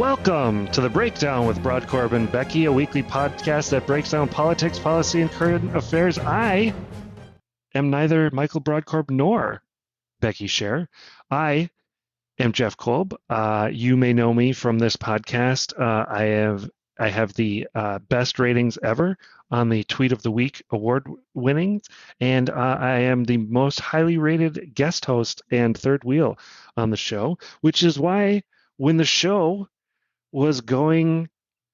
Welcome to The Breakdown with Brodkorb and Becky, a weekly podcast that breaks down politics, policy, and current affairs. I am neither Michael Brodkorb nor Becky Scher. I am Jeff Kolb. You may know me from this podcast. I have the best ratings ever on the Tweet of the Week award winnings, and I am the most highly rated guest host and third wheel on the show, which is why when the show was going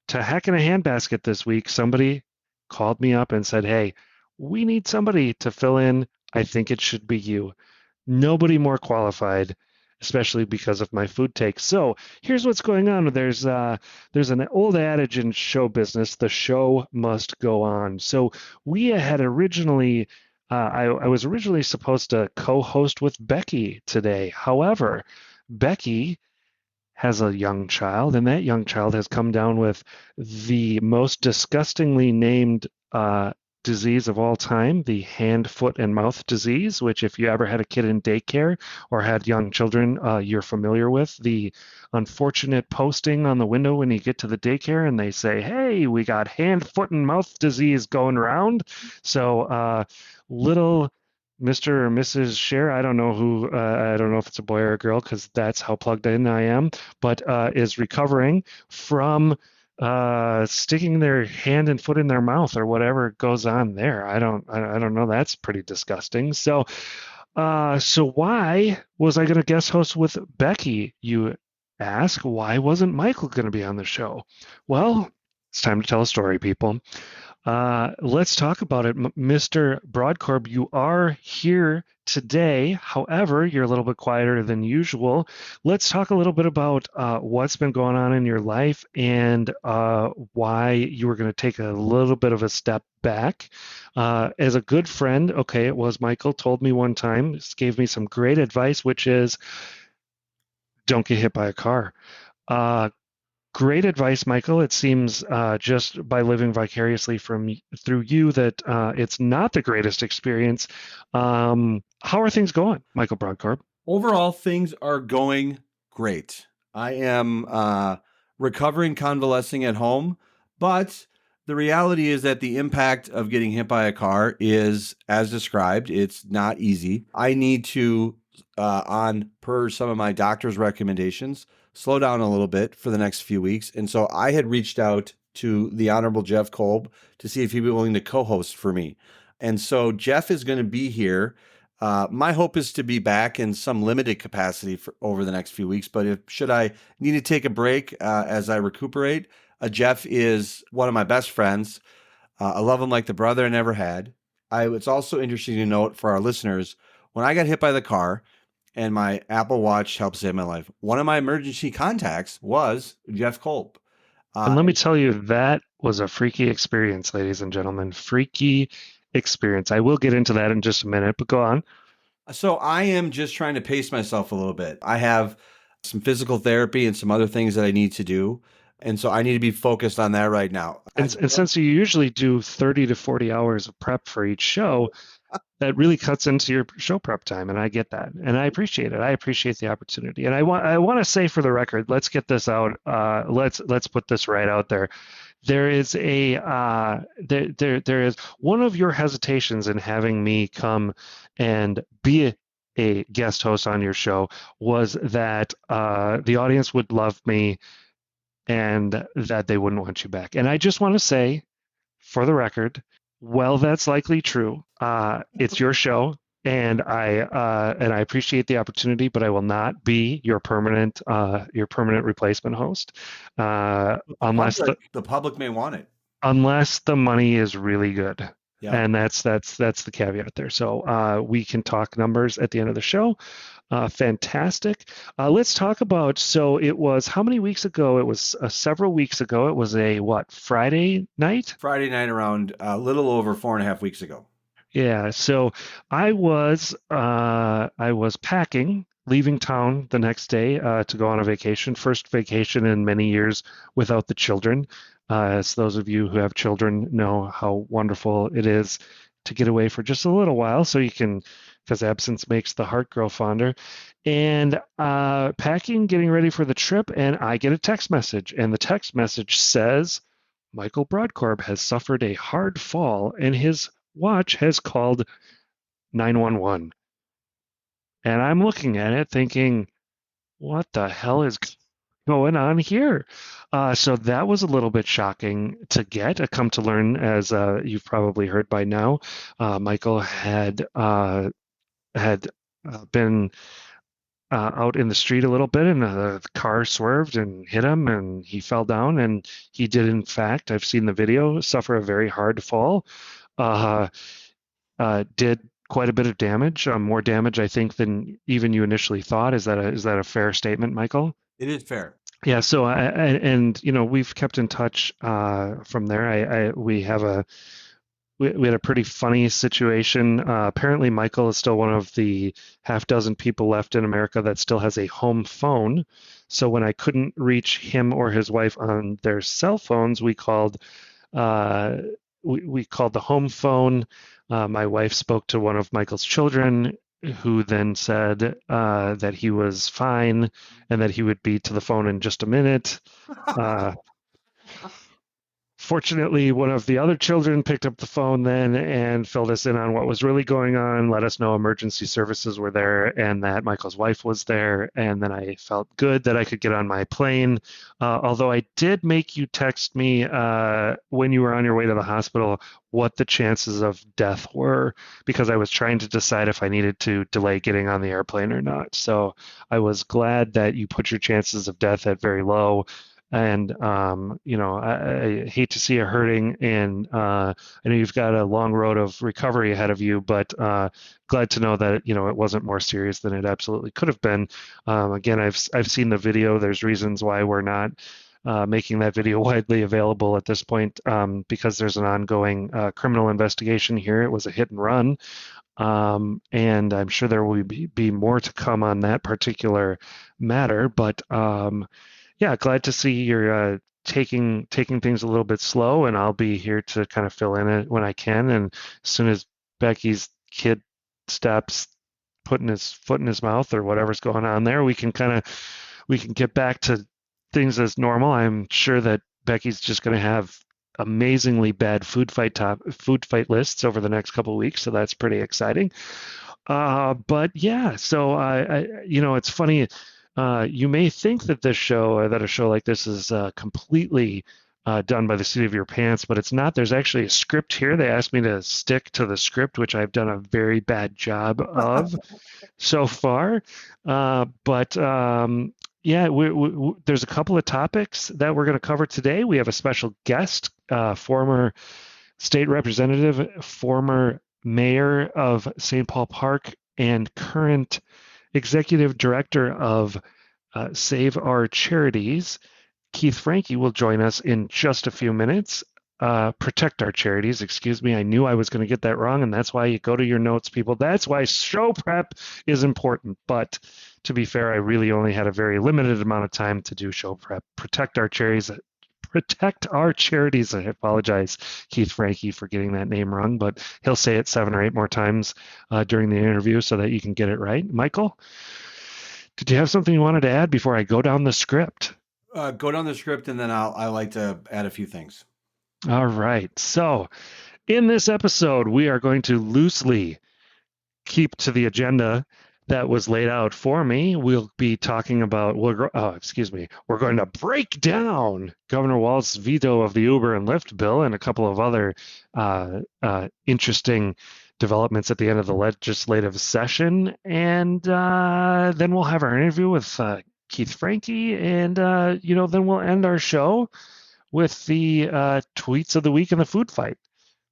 to heck in a handbasket this week, somebody called me up and said, "Hey, we need somebody to fill in. I think it should be you." Nobody more qualified, especially because of my food take. So here's what's going on. There's an old adage in show business: the show must go on. So we had originally, I was originally supposed to co-host with Becky today. However, Becky has a young child, and that young child has come down with the most disgustingly named disease of all time, the hand, foot, and mouth disease, which if you ever had a kid in daycare or had young children, you're familiar with. The unfortunate posting on the window when you get to the daycare and they say, "Hey, we got hand, foot, and mouth disease going around." So little Mr. or Mrs. Scher, I don't know if it's a boy or a girl because that's how plugged in I am, but is recovering from sticking their hand and foot in their mouth or whatever goes on there. I don't know. That's pretty disgusting. So why was I going to guest host with Becky, you ask? Why wasn't Michael going to be on the show? Well, it's time to tell a story, people. Let's talk about it. Mr. Brodkorb, you are here today. However, you're a little bit quieter than usual. Let's talk a little bit about what's been going on in your life and why you were going to take a little bit of a step back. As a good friend, okay, it was Michael, told me one time, gave me some great advice, which is don't get hit by a car. Great advice, Michael. It seems just by living vicariously through you that it's not the greatest experience. How are things going, Michael Brodkorb? Overall, things are going great. I am recovering, convalescing at home, but the reality is that the impact of getting hit by a car is, as described, it's not easy. I need to, per some of my doctor's recommendations, slow down a little bit for the next few weeks. And so I had reached out to the Honorable Jeff Kolb to see if he'd be willing to co-host for me. And so Jeff is going to be here. My hope is to be back in some limited capacity over the next few weeks. But should I need to take a break as I recuperate, Jeff is one of my best friends. I love him like the brother I never had. It's also interesting to note for our listeners, when I got hit by the car, and my Apple Watch helped save my life, one of my emergency contacts was Jeff Kolb. And let me tell you, that was a freaky experience, ladies and gentlemen. Freaky experience. I will get into that in just a minute, but go on. So I am just trying to pace myself a little bit. I have some physical therapy and some other things that I need to do. And so I need to be focused on that right now. And since you usually do 30 to 40 hours of prep for each show, that really cuts into your show prep time, and I get that, and I appreciate it. I appreciate the opportunity, and I want to say for the record, let's get this out. Let's put this right out there. There is there is one of your hesitations in having me come and be a guest host on your show was that the audience would love me and that they wouldn't want you back. And I just want to say, for the record, well, that's likely true. It's your show, and I appreciate the opportunity, but I will not be your permanent replacement host unless the public may want it. Unless the money is really good. Yeah. And that's the caveat there. So we can talk numbers at the end of the show. Fantastic. Let's talk about, so it was how many weeks ago? It was several weeks ago. It was a Friday night? Friday night around a little over 4.5 weeks ago. Yeah. So I was packing, leaving town the next day to go on a vacation. First vacation in many years without the children. As those of you who have children know how wonderful it is to get away for just a little while so you can because absence makes the heart grow fonder. And packing, getting ready for the trip, and I get a text message, and the text message says, Michael Brodkorb has suffered a hard fall, and his watch has called 911. And I'm looking at it thinking, what the hell is going on here? So that was a little bit shocking to get. I come to learn, as you've probably heard by now, Michael had been out in the street a little bit, and the car swerved and hit him, and he fell down. And he did, in fact, I've seen the video, suffer a very hard fall. Uh, did quite a bit of damage, more damage, I think, than even you initially thought. Is that a fair statement, Michael? It is fair. Yeah. So and we've kept in touch from there. We had a pretty funny situation. Apparently, Michael is still one of the half dozen people left in America that still has a home phone. So when I couldn't reach him or his wife on their cell phones, we called we called the home phone. My wife spoke to one of Michael's children, who then said that he was fine and that he would be to the phone in just a minute. Fortunately, one of the other children picked up the phone then and filled us in on what was really going on, let us know emergency services were there and that Michael's wife was there. And then I felt good that I could get on my plane. Although I did make you text me when you were on your way to the hospital what the chances of death were, because I was trying to decide if I needed to delay getting on the airplane or not. So I was glad that you put your chances of death at very low. And I hate to see you hurting, and I know you've got a long road of recovery ahead of you, but glad to know that it wasn't more serious than it absolutely could have been. Again, I've seen the video. There's reasons why we're not making that video widely available at this point, because there's an ongoing criminal investigation here. It was a hit and run. And I'm sure there will be more to come on that particular matter, but yeah, glad to see you're taking things a little bit slow, and I'll be here to kind of fill in it when I can. And as soon as Becky's kid stops putting his foot in his mouth or whatever's going on there, we can get back to things as normal. I'm sure that Becky's just going to have amazingly bad food fight lists over the next couple of weeks, so that's pretty exciting. But yeah, so it's funny. You may think that a show like this is completely done by the seat of your pants, but it's not. There's actually a script here. They asked me to stick to the script, which I've done a very bad job of so far. But yeah, there's a couple of topics that we're going to cover today. We have a special guest, former state representative, former mayor of St. Paul Park, and current executive director of Save Our Charities. Keith Franke will join us in just a few minutes. Protect Our Charities, excuse me. I knew I was going to get that wrong, and that's why you go to your notes, people. That's why show prep is important. But to be fair, I really only had a very limited amount of time to do show prep. Protect Our Charities. I apologize, Keith Franke, for getting that name wrong, but he'll say it 7 or 8 more times during the interview so that you can get it right. Michael, did you have something you wanted to add before I go down the script? Go down the script, and then I like to add a few things. All right. So in this episode, we are going to loosely keep to the agenda that was laid out for me. We'll be talking about, we're going to break down Governor Walz's veto of the Uber and Lyft bill and a couple of other interesting developments at the end of the legislative session. And then we'll have our interview with Keith Franke, and then we'll end our show with the tweets of the week and the food fight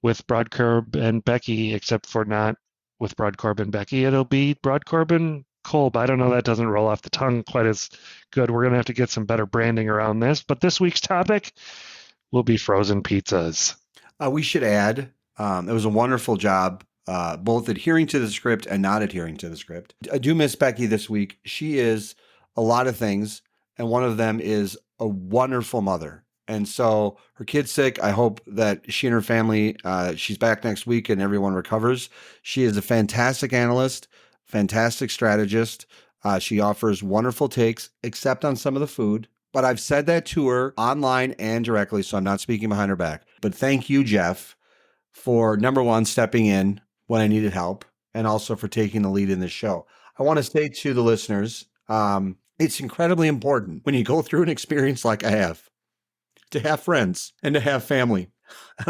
with Brodkorb and Becky, except for not with Brodkorb and Becky. It'll be Brodkorb and Kolb. I don't know, that doesn't roll off the tongue quite as good. We're going to have to get some better branding around this. But this week's topic will be frozen pizzas. We should add, it was a wonderful job, both adhering to the script and not adhering to the script. I do miss Becky this week. She is a lot of things, and one of them is a wonderful mother. And so her kid's sick. I hope that she and her family, she's back next week and everyone recovers. She is a fantastic analyst, fantastic strategist. She offers wonderful takes, except on some of the food. But I've said that to her online and directly, so I'm not speaking behind her back. But thank you, Jeff, for number one, stepping in when I needed help, and also for taking the lead in this show. I want to say to the listeners, it's incredibly important when you go through an experience like I have to have friends and to have family. And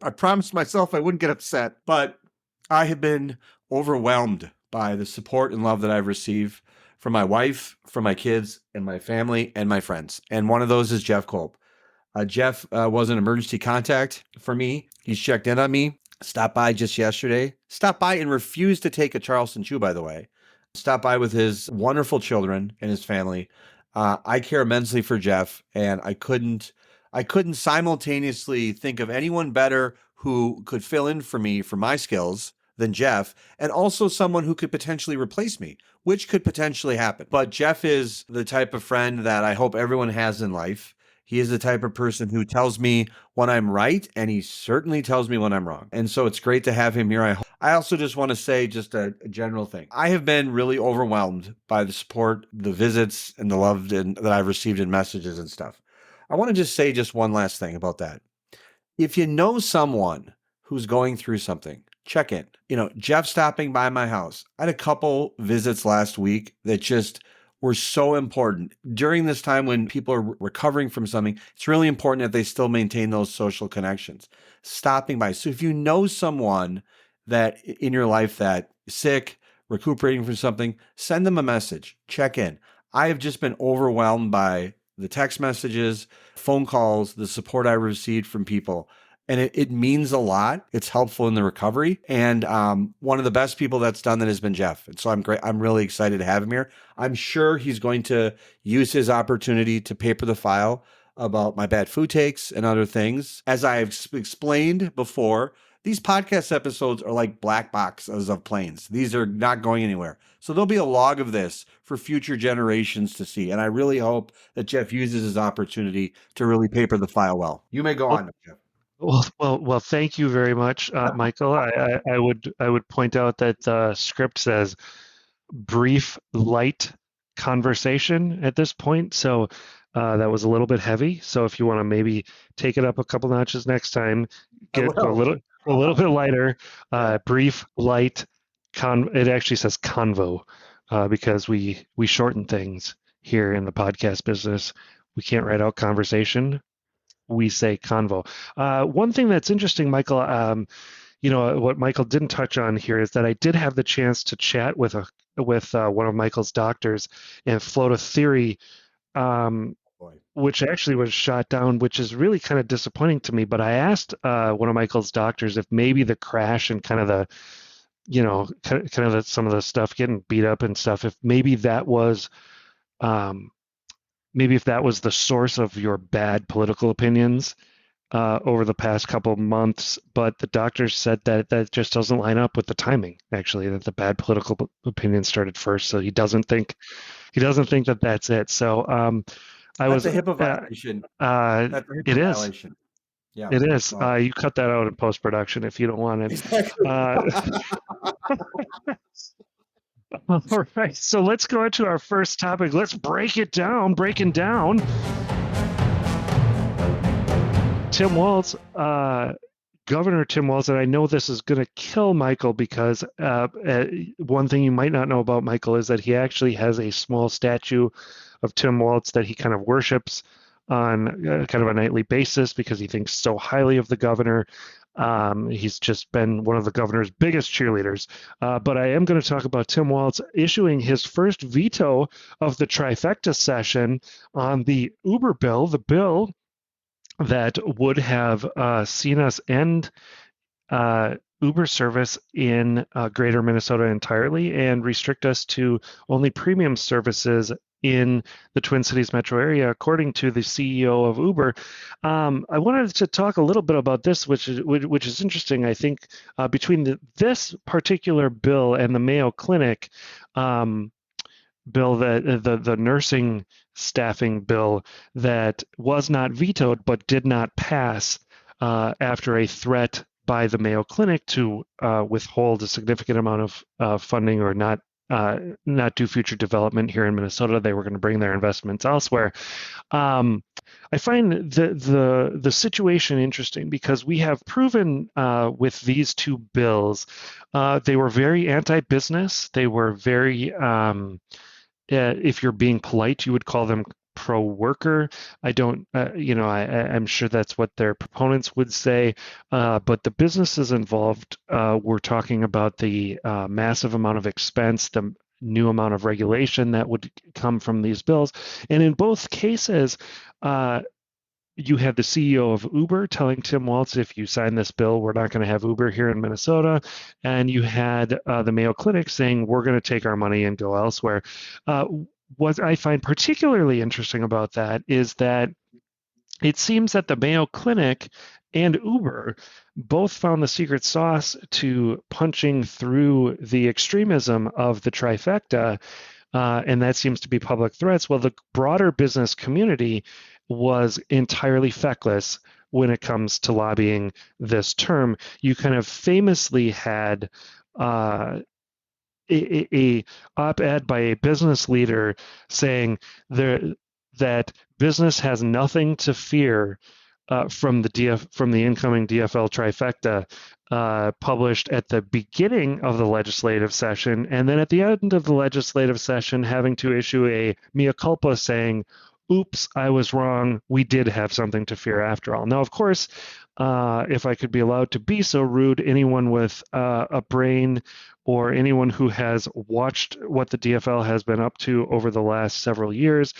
I promised myself I wouldn't get upset, but I have been overwhelmed by the support and love that I've received from my wife, from my kids, and my family, and my friends. And one of those is Jeff Kolb. Jeff was an emergency contact for me. He's checked in on me, stopped by just yesterday, stopped by and refused to take a Charleston Chew, by the way. Stopped by with his wonderful children and his family. I care immensely for Jeff, and I couldn't simultaneously think of anyone better who could fill in for me for my skills than Jeff, and also someone who could potentially replace me, which could potentially happen. But Jeff is the type of friend that I hope everyone has in life. He is the type of person who tells me when I'm right, and he certainly tells me when I'm wrong. And so it's great to have him here. I also just want to say just a general thing. I have been really overwhelmed by the support, the visits, and the love that I've received in messages and stuff. I want to just say just one last thing about that. If you know someone who's going through something, check in. Jeff stopping by my house. I had a couple visits last week that just were so important. During this time when people are recovering from something, it's really important that they still maintain those social connections. Stopping by. So if you know someone that in your life that is sick, recuperating from something, send them a message. Check in. I have just been overwhelmed by the text messages, phone calls, the support I received from people. And it means a lot. It's helpful in the recovery. And one of the best people that's done that has been Jeff. And so I'm really excited to have him here. I'm sure he's going to use his opportunity to paper the file about my bad food takes and other things. As I've explained before, these podcast episodes are like black boxes of planes. These are not going anywhere. So there'll be a log of this for future generations to see. And I really hope that Jeff uses his opportunity to really paper the file well. You may go on, Jeff. Well. Thank you very much, Michael. I would point out that the script says brief, light conversation at this point, so that was a little bit heavy. So if you want to maybe take it up a couple notches next time, get a little bit lighter. Brief, light. It actually says convo because we shorten things here in the podcast business. We can't write out conversation. We say convo. One thing that's interesting, Michael, what Michael didn't touch on here is that I did have the chance to chat with one of Michael's doctors and float a theory, which actually was shot down, which is really kind of disappointing to me. But I asked one of Michael's doctors if maybe the crash and kind of the some of the stuff getting beat up and stuff, if maybe that was maybe if that was the source of your bad political opinions over the past couple of months, but the doctors said that just doesn't line up with the timing, actually, that the bad political opinions started first. So he doesn't think that that's it. So That's a HIPAA violation. That's a HIPAA violation. Yeah, it is. You cut that out in post-production if you don't want it. Exactly. All right, so let's go into our first topic. Let's breaking down. Tim Walz, Governor Tim Walz, and I know this is going to kill Michael because one thing you might not know about Michael is that he actually has a small statue of Tim Walz that he kind of worships on kind of a nightly basis because he thinks so highly of the governor. He's just been one of the governor's biggest cheerleaders. But I am going to talk about Tim Walz issuing his first veto of the trifecta session on the Uber bill, the bill that would have seen us end Uber service in greater Minnesota entirely and restrict us to only premium services in the Twin Cities metro area, according to the CEO of Uber. I wanted to talk a little bit about this, which is interesting. I think between this particular bill and the Mayo Clinic bill, that the nursing staffing bill that was not vetoed but did not pass after a threat by the Mayo Clinic to withhold a significant amount of funding or not do future development here in Minnesota. They were going to bring their investments elsewhere. I find the situation interesting because we have proven with these 2 bills, they were very anti-business. They were very, if you're being polite, you would call them pro-worker. I don't, I'm sure that's what their proponents would say, but the businesses involved, we're talking about the massive amount of expense, the new amount of regulation that would come from these bills. And in both cases, you had the CEO of Uber telling Tim Walz, if you sign this bill, we're not going to have Uber here in Minnesota. And you had the Mayo Clinic saying, we're going to take our money and go elsewhere. What I find particularly interesting about that is that it seems that the Mayo Clinic and Uber both found the secret sauce to punching through the extremism of the trifecta, and that seems to be public threats. Well, the broader business community was entirely feckless when it comes to lobbying this term. You kind of famously had a op-ed by a business leader saying that business has nothing to fear from the incoming DFL trifecta, published at the beginning of the legislative session, and then at the end of the legislative session having to issue a mea culpa saying, oops, I was wrong. We did have something to fear after all. Now, of course, if I could be allowed to be so rude, anyone with a brain or anyone who has watched what the DFL has been up to over the last several years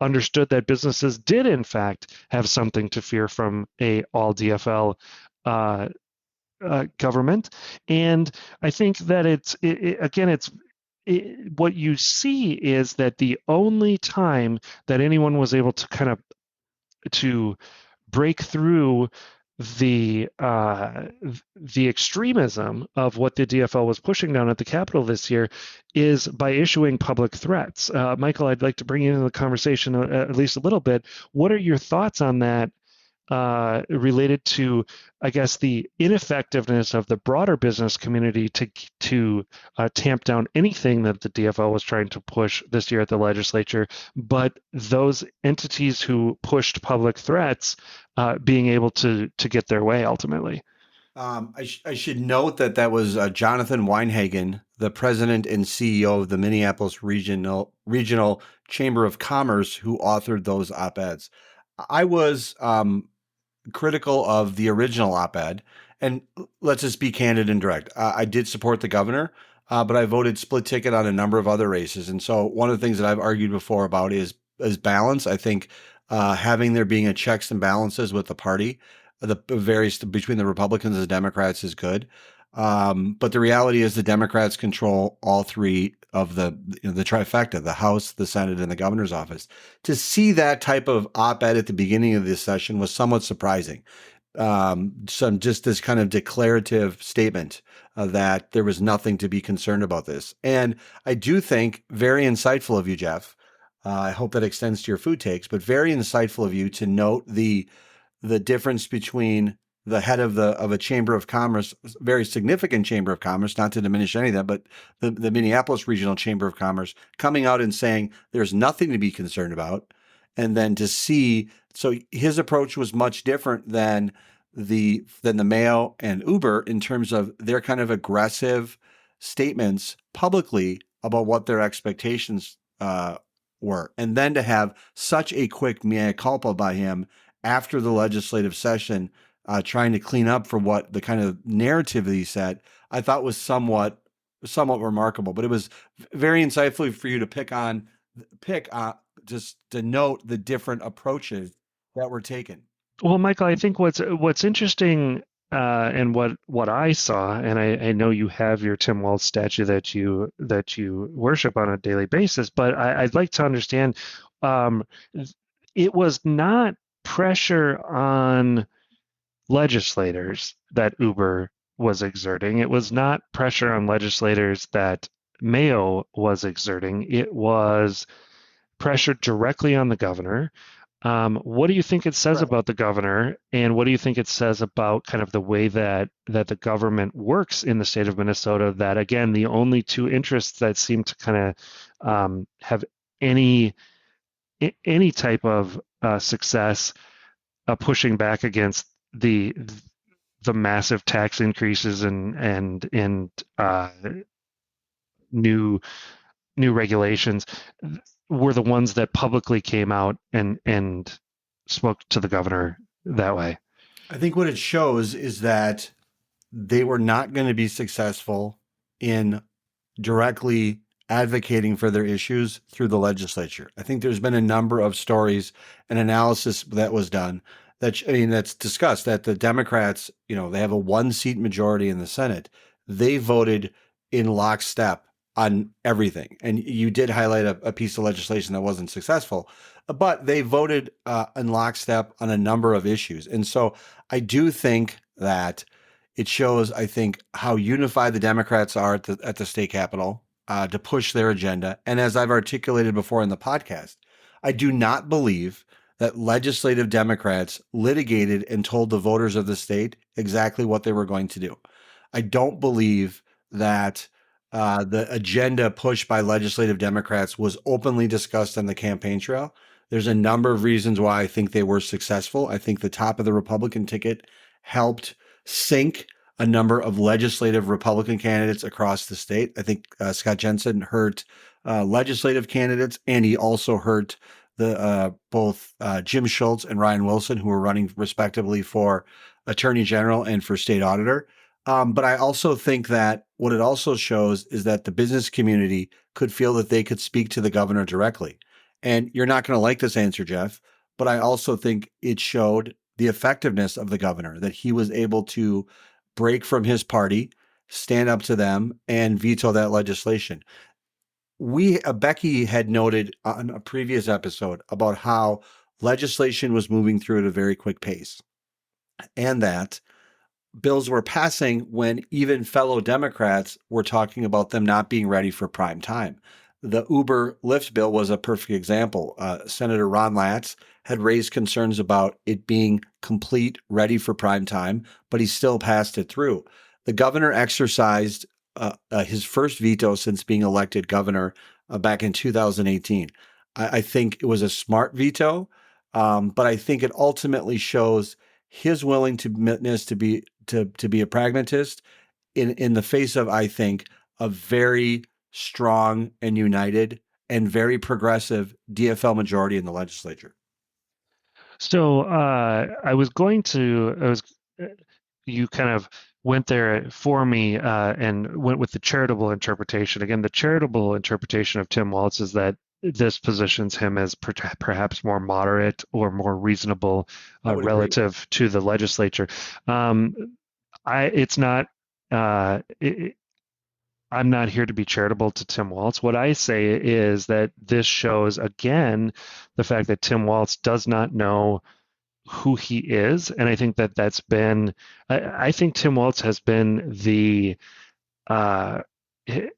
understood that businesses did, in fact, have something to fear from a all DFL government. And I think that what you see is that the only time that anyone was able to kind of to break through the extremism of what the DFL was pushing down at the Capitol this year is by issuing public threats. Michael, I'd like to bring you into the conversation at least a little bit. What are your thoughts on that related to, I guess, the ineffectiveness of the broader business community to tamp down anything that the DFL was trying to push this year at the legislature, but those entities who pushed public threats being able to get their way ultimately? I should note that was Jonathan Weinhagen, the president and CEO of the Minneapolis Regional Chamber of Commerce, who authored those op-eds. I was critical of the original op-ed, and let's just be candid and direct. I did support the governor, but I voted split ticket on a number of other races. And so one of the things that I've argued before about is balance. I think having there being a checks and balances with the party, the various between the Republicans and the Democrats is good. But the reality is the Democrats control all 3 of the trifecta, the House, the Senate, and the governor's office. To see that type of op-ed at the beginning of this session was somewhat surprising. Just this kind of declarative statement that there was nothing to be concerned about this. And I do think very insightful of you, Jeff. I hope that extends to your food takes, but very insightful of you to note the difference between the head of a chamber of commerce, very significant chamber of commerce, not to diminish any of that, but the Minneapolis Regional Chamber of Commerce coming out and saying there's nothing to be concerned about. And then to see, so his approach was much different than the Mayo and Uber in terms of their kind of aggressive statements publicly about what their expectations were. And then to have such a quick mea culpa by him after the legislative session, trying to clean up for what the kind of narrative that he said, I thought was somewhat remarkable. But it was very insightful for you to pick just to note the different approaches that were taken. Well, Michael, I think what's interesting and what I saw, and I know you have your Tim Walz statue that you worship on a daily basis, but I'd like to understand, it was not pressure on legislators that Uber was exerting. It was not pressure on legislators that Mayo was exerting. It was pressured directly on the governor. What do you think it says Right. about the governor, and what do you think it says about kind of the way that the government works in the state of Minnesota? That again, the only two interests that seem to kind of have any any type of success pushing back against the massive tax increases and new new regulations were the ones that publicly came out and spoke to the governor that way. I think what it shows is that they were not going to be successful in directly advocating for their issues through the legislature. I think there's been a number of stories and analysis that was done that, I mean, that's discussed that the Democrats, they have a 1-seat majority in the Senate. They voted in lockstep on everything. And you did highlight a piece of legislation that wasn't successful, but they voted in lockstep on a number of issues. And so I do think that it shows, I think, how unified the Democrats are at the state capitol to push their agenda. And as I've articulated before in the podcast, I do not believe that legislative Democrats litigated and told the voters of the state exactly what they were going to do. I don't believe that the agenda pushed by legislative Democrats was openly discussed on the campaign trail. There's a number of reasons why I think they were successful. I think the top of the Republican ticket helped sink a number of legislative Republican candidates across the state. I think Scott Jensen hurt legislative candidates, and he also hurt the both Jim Schultz and Ryan Wilson, who were running respectively for Attorney General and for State Auditor. But I also think that what it also shows is that the business community could feel that they could speak to the governor directly. And you're not going to like this answer, Jeff, but I also think it showed the effectiveness of the governor, that he was able to break from his party, stand up to them, and veto that legislation. Becky had noted on a previous episode about how legislation was moving through at a very quick pace, and that bills were passing when even fellow Democrats were talking about them not being ready for prime time. The Uber Lyft bill was a perfect example. Senator Ron Latz had raised concerns about it being complete, ready for prime time, but he still passed it through. The governor exercised his first veto since being elected governor back in 2018. I think it was a smart veto, but I think it ultimately shows his willingness to be a pragmatist in the face of, I think, a very strong and united and very progressive DFL majority in the legislature. So you kind of went there for me and went with the charitable interpretation. Again, the charitable interpretation of Tim Walz is that this positions him as perhaps more moderate or more reasonable relative to the legislature. I'm not here to be charitable to Tim Walz. What I say is that this shows again the fact that Tim Walz does not know who he is, and I think that that's been. I think Tim Walz has been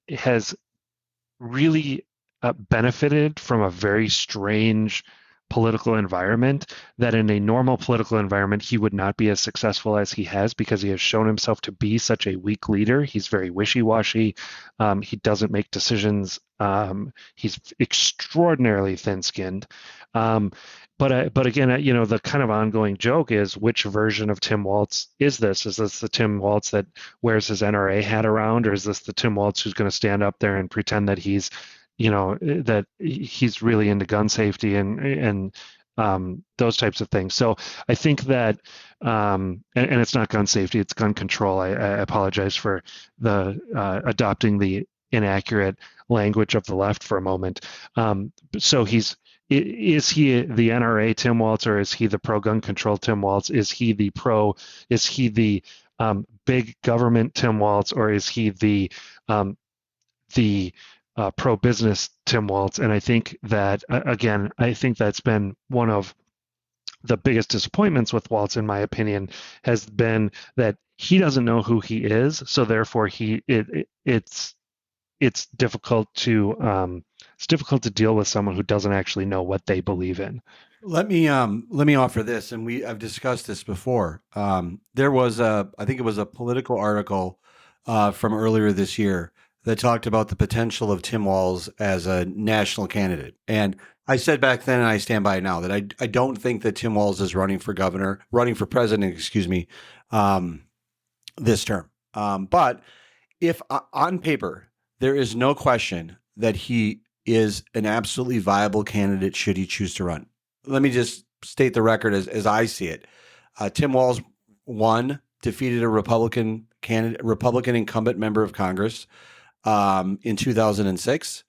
has really benefited from a very strange political environment that in a normal political environment he would not be as successful as he has because he has shown himself to be such a weak leader. He's very wishy-washy. He doesn't make decisions. He's extraordinarily thin-skinned. But again, the kind of ongoing joke is which version of Tim Walz is this? Is this the Tim Walz that wears his NRA hat around, or is this the Tim Walz who's going to stand up there and pretend that he's really into gun safety and those types of things. So I think that, and it's not gun safety, it's gun control. I apologize for adopting the inaccurate language of the left for a moment. So is he the NRA Tim Walz, or is he the pro-gun control Tim Walz? Is he the big government Tim Walz, or is he the pro-business Tim Walz? And I think that, again, I think that's been one of the biggest disappointments with Walz, in my opinion, has been that he doesn't know who he is. So therefore, it's it's difficult to deal with someone who doesn't actually know what they believe in. Let me offer this, and I've discussed this before. There was I think it was a political article from earlier this year that talked about the potential of Tim Walz as a national candidate. And I said back then, and I stand by it now, that I don't think that Tim Walz is running for president, excuse me, this term. But if on paper, there is no question that he is an absolutely viable candidate should he choose to run. Let me just state the record as I see it. Tim Walz defeated a Republican incumbent member of Congress in 2006.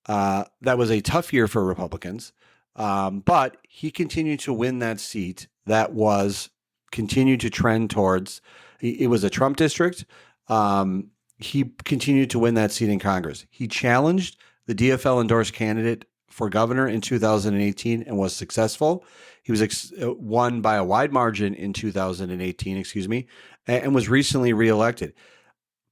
That was a tough year for Republicans, but he continued to win that seat. That was continued to trend towards. It was a Trump district. He continued to win that seat in Congress. He challenged the DFL endorsed candidate for governor in 2018 and was successful. He was won by a wide margin in 2018, and was recently reelected.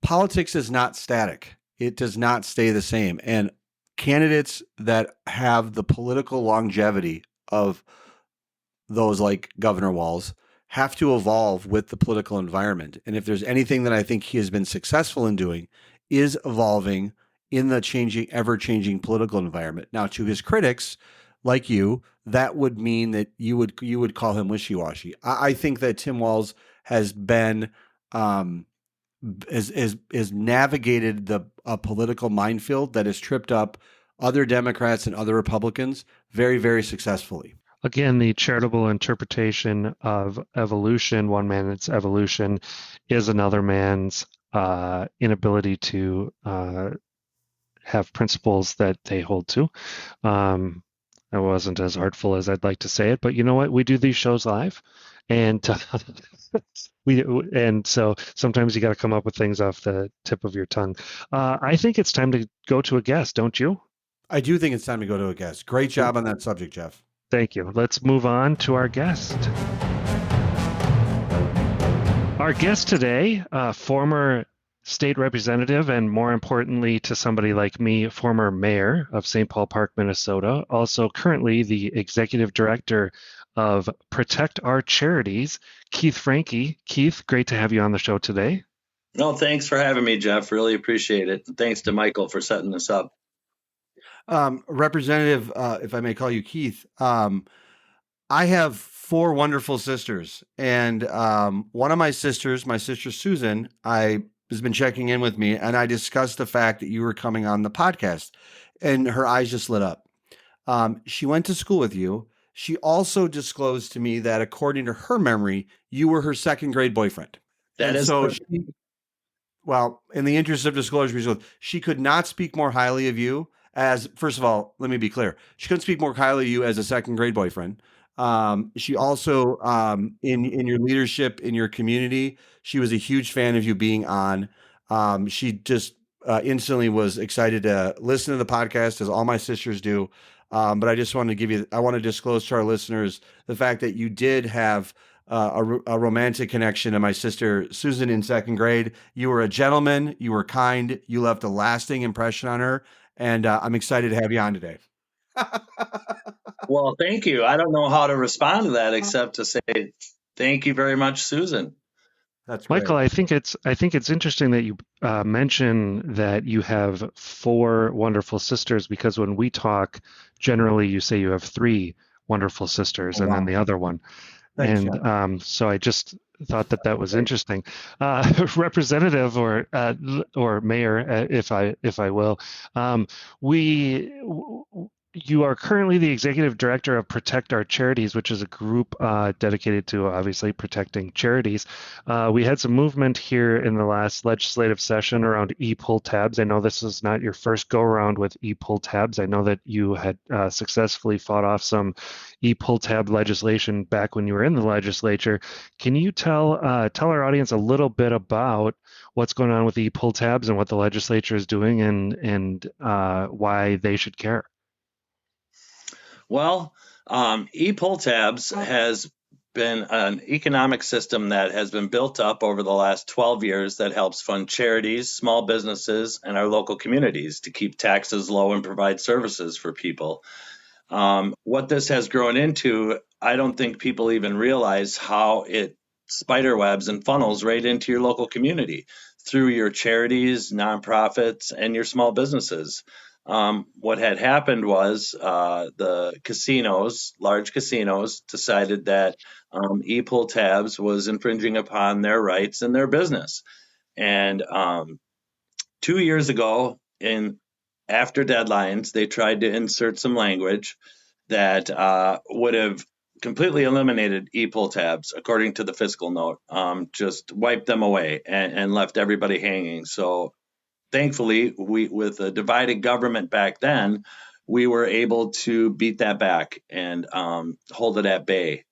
Politics is not static. It does not stay the same. And candidates that have the political longevity of those like Governor Walz have to evolve with the political environment. And if there's anything that I think he has been successful in doing, is evolving in the ever-changing political environment. Now, to his critics, like you, that would mean that you would call him wishy-washy. I think that Tim Walz has been has navigated a political minefield that has tripped up other Democrats and other Republicans very, very successfully. Again, the charitable interpretation of evolution, one man's evolution, is another man's inability to have principles that they hold to. It wasn't as artful as I'd like to say it, but you know what? We do these shows live, and so sometimes you got to come up with things off the tip of your tongue. I think it's time to go to a guest, don't you? I do think it's time to go to a guest. Great job on that subject, Jeff. Thank you. Let's move on to our guest. Our guest today, former state representative, and more importantly to somebody like me, former mayor of St. Paul Park, Minnesota, also currently the executive director of Protect Our Charities, Keith Franke. Keith, great to have you on the show today. No, thanks for having me, Jeff. Really appreciate it. Thanks to Michael for setting this up. Representative, if I may call you Keith, I have 4 wonderful sisters, and one of my sister Susan, has been checking in with me, and I discussed the fact that you were coming on the podcast, and her eyes just lit up. She went to school with you. She also disclosed to me that according to her memory, you were her 2nd grade boyfriend. That and is so correct. well, in the interest of disclosure, she could not speak more highly of you as, first of all, let me be clear. She couldn't speak more highly of you as a 2nd grade boyfriend. She also, in your leadership in your community, she was a huge fan of you being on. She just instantly was excited to listen to the podcast, as all my sisters do. But I just wanted to I want to disclose to our listeners the fact that you did have a romantic connection to my sister Susan in 2nd grade. You were a gentleman. You were kind. You left a lasting impression on her. And I'm excited to have you on today. Well, thank you. I don't know how to respond to that except to say thank you very much, Susan. That's great. Michael, I think it's interesting that you mention that you have 4 wonderful sisters, because when we talk, generally you say you have 3 wonderful sisters, and then the other one. Thanks, and so I just thought that was interesting. Representative or mayor, if I will, you are currently the executive director of Protect Our Charities, which is a group dedicated to obviously protecting charities. We had some movement here in the last legislative session around e-pull tabs. I know this is not your first go around with e-pull tabs. I know that you had successfully fought off some e-pull tab legislation back when you were in the legislature. Can you tell our audience a little bit about what's going on with e-pull tabs and what the legislature is doing, and why they should care? Well, e-pull tabs has been an economic system that has been built up over the last 12 years that helps fund charities, small businesses, and our local communities to keep taxes low and provide services for people. What this has grown into, I don't think people even realize how it spiderwebs and funnels right into your local community through your charities, nonprofits, and your small businesses. What had happened was the casinos, large casinos, decided that e-pull tabs was infringing upon their rights and their business. And 2 years ago, after deadlines, they tried to insert some language that would have completely eliminated e-pull tabs, according to the fiscal note, just wiped them away and left everybody hanging. So thankfully, with a divided government back then, we were able to beat that back and hold it at bay.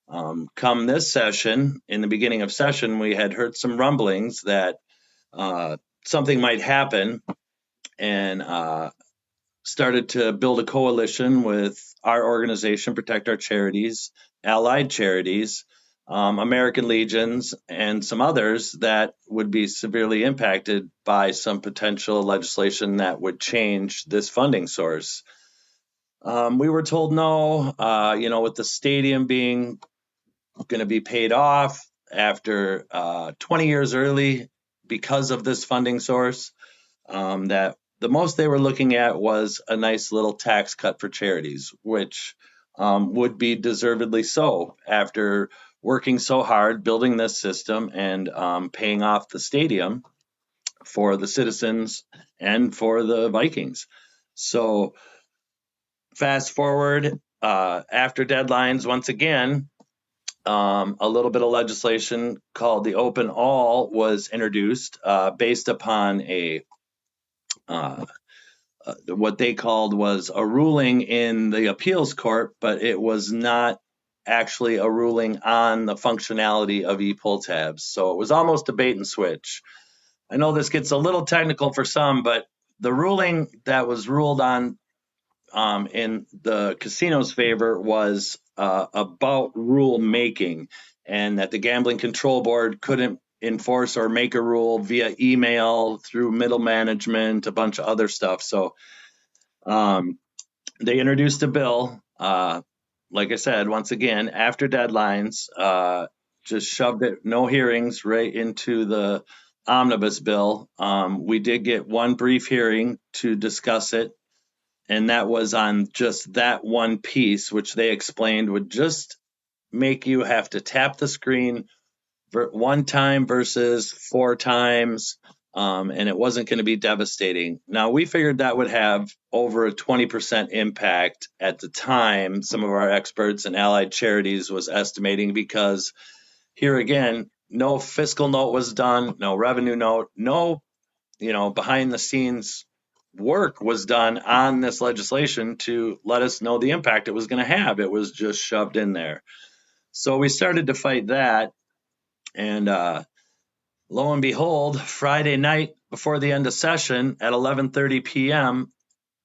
Come this session, in the beginning of session, we had heard some rumblings that something might happen, and started to build a coalition with our organization, Protect Our Charities, allied charities, American Legions, and some others that would be severely impacted by some potential legislation that would change this funding source. We were told no, with the stadium being going to be paid off after 20 years early because of this funding source, that the most they were looking at was a nice little tax cut for charities, which would be deservedly so after working so hard building this system and paying off the stadium for the citizens and for the Vikings. So fast forward after deadlines, once again, a little bit of legislation called the Open All was introduced based upon what they called was a ruling in the appeals court, but it was not actually a ruling on the functionality of e-pull tabs. So it was almost a bait and switch. I know this gets a little technical for some, but the ruling that was ruled on in the casino's favor was about rule making, and that the Gambling Control Board couldn't enforce or make a rule via email through middle management, a bunch of other stuff. So they introduced a bill, like I said, once again, after deadlines, just shoved it, no hearings, right into the omnibus bill. We did get one brief hearing to discuss it, and that was on just that one piece, which they explained would just make you have to tap the screen one time versus 4 times, and it wasn't going to be devastating. Now, we figured that would have over a 20% impact at the time. Some of our experts and allied charities was estimating, because here again, no fiscal note was done, no revenue note, no, behind the scenes work was done on this legislation to let us know the impact it was going to have. It was just shoved in there. So we started to fight that. And lo and behold, Friday night before the end of session at 11:30 p.m.,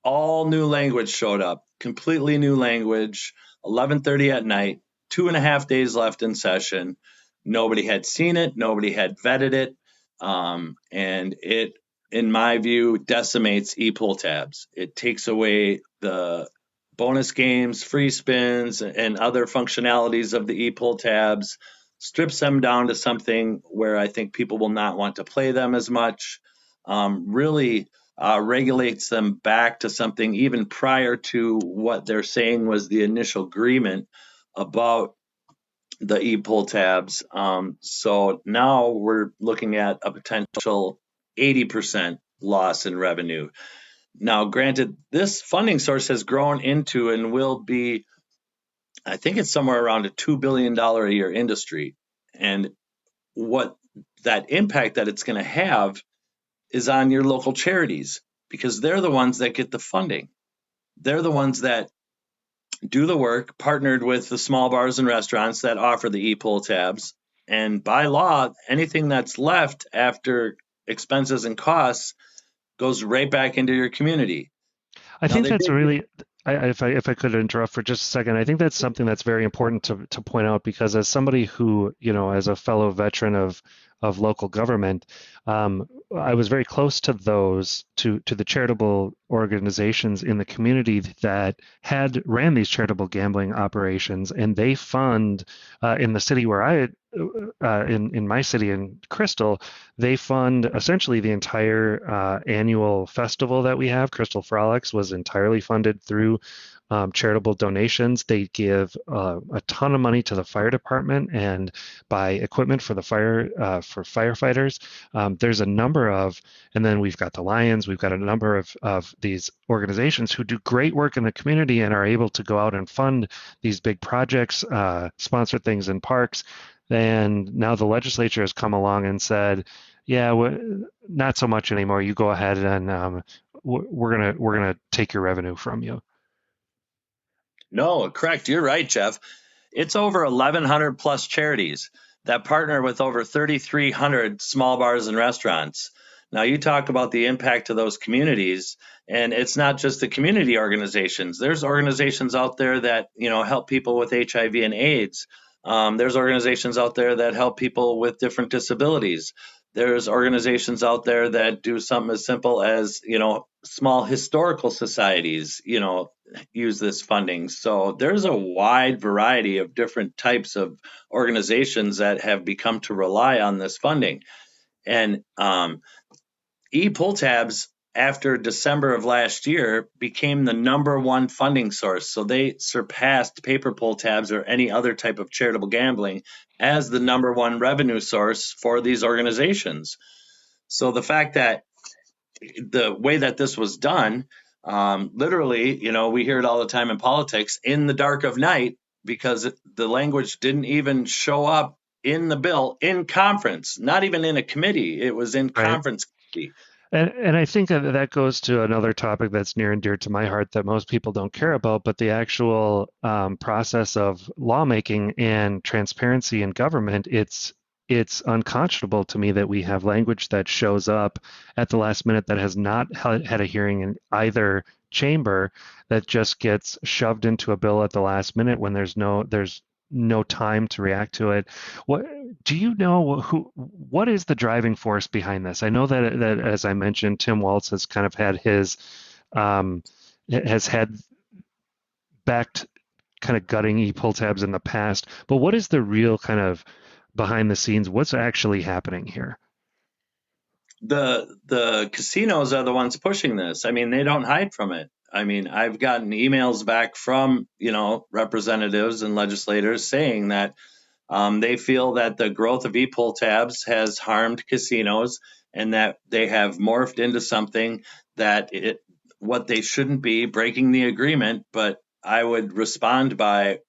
all new language showed up, completely new language, 11:30 at night, 2.5 days left in session. Nobody had seen it. Nobody had vetted it. And it, in my view, decimates e-pull tabs. It takes away the bonus games, free spins, and other functionalities of the e-pull tabs, strips them down to something where I think people will not want to play them as much, really regulates them back to something even prior to what they're saying was the initial agreement about the e-pull tabs. So now we're looking at a potential 80% loss in revenue. Now, granted, this funding source has grown into and will be, I think it's somewhere around a $2 billion a year industry. And what that impact that it's going to have is on your local charities, because they're the ones that get the funding. They're the ones that do the work, partnered with the small bars and restaurants that offer the e-pull tabs. And by law, anything that's left after expenses and costs goes right back into your community. I think that's if I could interrupt for just a second, I think that's something that's very important to point out, because as somebody who, as a fellow veteran of local government, I was very close to the charitable organizations in the community that had ran these charitable gambling operations, and they fund in the city where in my city in Crystal, they fund essentially the entire annual festival that we have. Crystal Frolics was entirely funded through charitable donations. They give a ton of money to the fire department and buy equipment for the for firefighters. There's a number of, and then we've got the Lions. We've got a number of these organizations who do great work in the community and are able to go out and fund these big projects, sponsor things in parks. And now the legislature has come along and said, yeah, not so much anymore. You go ahead and we're gonna take your revenue from you. No, correct. You're right, Jeff. It's over 1,100 plus charities that partner with over 3,300 small bars and restaurants. Now, you talk about the impact of those communities, and it's not just the community organizations. There's organizations out there that help people with HIV and AIDS. There's organizations out there that help people with different disabilities. There's organizations out there that do something as simple as small historical societies use this funding. So there's a wide variety of different types of organizations that have become to rely on this funding. And e-pull tabs, after December of last year, became the number one funding source. So they surpassed paper pull tabs or any other type of charitable gambling as the number one revenue source for these organizations. So the fact that the way that this was done, literally, we hear it all the time in politics, in the dark of night, because the language didn't even show up in the bill in conference, not even in a committee. It was in conference committee. And I think that goes to another topic that's near and dear to my heart that most people don't care about, but the actual process of lawmaking and transparency in government. It's unconscionable to me that we have language that shows up at the last minute that has not had a hearing in either chamber, that just gets shoved into a bill at the last minute when there's no time to react to it. What do you know? What is the driving force behind this? I know that as I mentioned, Tim Walz has kind of had has had backed kind of gutting e-pull tabs in the past, but what is the real kind of behind the scenes? What's actually happening here? The casinos are the ones pushing this. I mean, they don't hide from it. I mean, I've gotten emails back from, representatives and legislators saying that they feel that the growth of e-pull tabs has harmed casinos and that they have morphed into something that what they shouldn't be, breaking the agreement. But I would respond by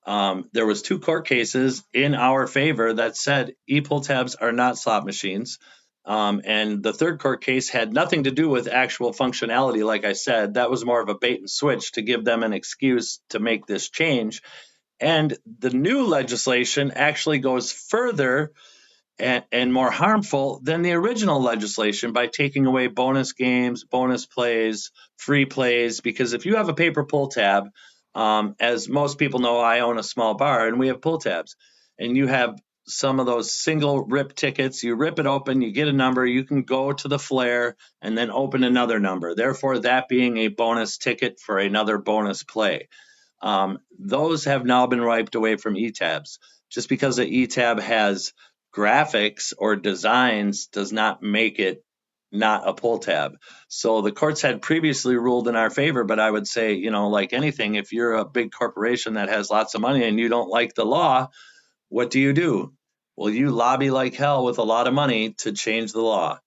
there was 2 court cases in our favor that said e-pull tabs are not slot machines. And the 3rd court case had nothing to do with actual functionality. Like I said, that was more of a bait and switch to give them an excuse to make this change. And the new legislation actually goes further and more harmful than the original legislation by taking away bonus games, bonus plays, free plays. Because if you have a paper pull tab, as most people know, I own a small bar and we have pull tabs, and you have some of those single rip tickets. You rip it open, you get a number, you can go to the flare and then open another number. Therefore, that being a bonus ticket for another bonus play. Those have now been wiped away from e-tabs. Just because an e-tab has graphics or designs does not make it not a pull tab. So the courts had previously ruled in our favor, but I would say, like anything, if you're a big corporation that has lots of money and you don't like the law, what do? Well, you lobby like hell with a lot of money to change the law.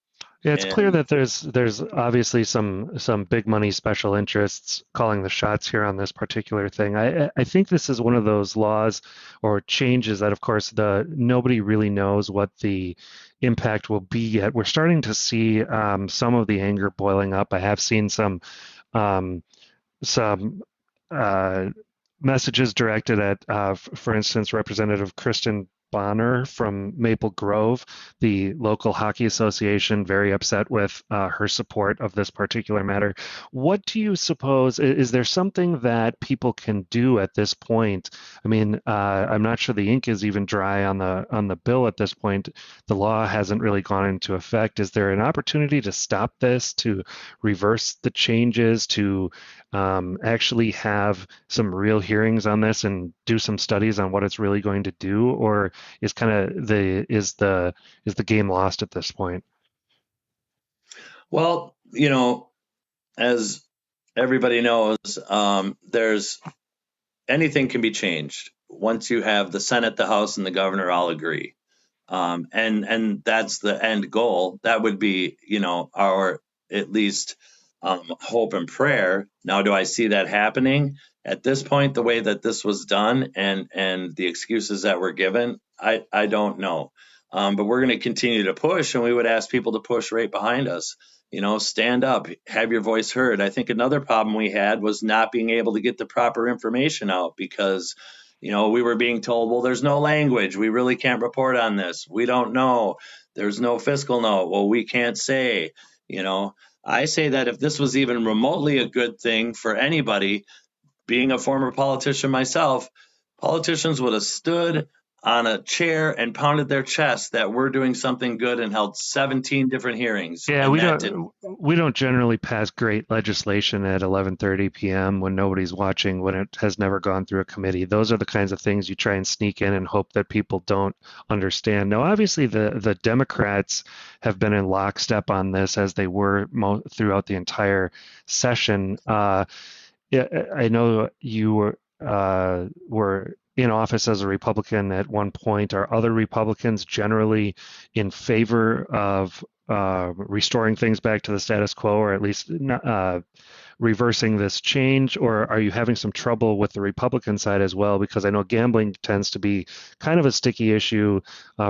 Yeah, it's clear that there's obviously some big money special interests calling the shots here on this particular thing. I think this is one of those laws or changes that, of course, nobody really knows what the impact will be yet. We're starting to see some of the anger boiling up. I have seen some messages directed at, for instance, Representative Kristen Bonner from Maple Grove, the local hockey association, very upset with her support of this particular matter. What do you suppose, is there something that people can do at this point? I mean, I'm not sure the ink is even dry on the bill at this point. The law hasn't really gone into effect. Is there an opportunity to stop this, to reverse the changes, to actually have some real hearings on this and do some studies on what it's really going to do, or is kind of the game lost at this point? Well, as everybody knows, there's anything can be changed once you have the Senate, the House, and the governor all agree. And that's the end goal. That would be, our at least hope and prayer. Now, do I see that happening at this point? The way that this was done and the excuses that were given, I don't know. But we're going to continue to push, and we would ask people to push right behind us. Stand up, have your voice heard. I think another problem we had was not being able to get the proper information out because we were being told, well, there's no language. We really can't report on this. We don't know. There's no fiscal note. Well, we can't say. I say that if this was even remotely a good thing for anybody, being a former politician myself, politicians would have stood on a chair and pounded their chest that we're doing something good and held 17 different hearings. Yeah, we don't generally pass great legislation at 11:30 p.m. when nobody's watching, when it has never gone through a committee. Those are the kinds of things you try and sneak in and hope that people don't understand. Now, obviously, the Democrats have been in lockstep on this, as they were throughout the entire session. Yeah, I know you were in office as a Republican at one point. Are other Republicans generally in favor of restoring things back to the status quo, or at least reversing this change? Or are you having some trouble with the Republican side as well? Because I know gambling tends to be kind of a sticky issue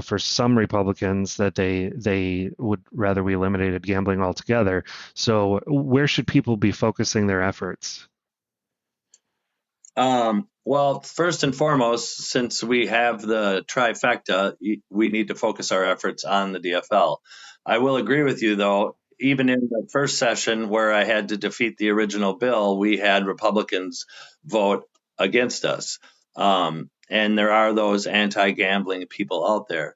for some Republicans, that they would rather we eliminated gambling altogether. So where should people be focusing their efforts? Well, first and foremost, since we have the trifecta, we need to focus our efforts on the DFL. I will agree with you, though. Even in the first session where I had to defeat the original bill, we had Republicans vote against us. And there are those anti-gambling people out there.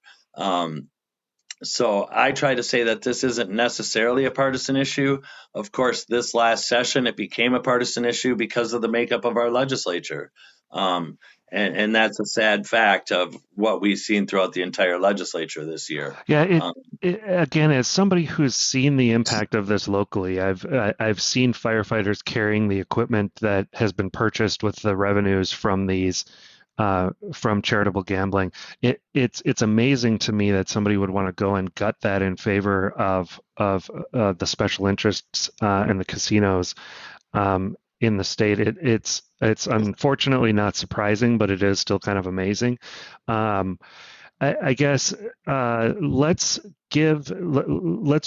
So I try to say that this isn't necessarily a partisan issue. Of course, this last session, it became a partisan issue because of the makeup of our legislature. And that's a sad fact of what we've seen throughout the entire legislature this year. Yeah, again, as somebody who's seen the impact of this locally, I've seen firefighters carrying the equipment that has been purchased with the revenues from these from charitable gambling. It's amazing to me that somebody would want to go and gut that in favor of the special interests and the casinos in the state. It's unfortunately not surprising, but it is still kind of amazing. I guess let's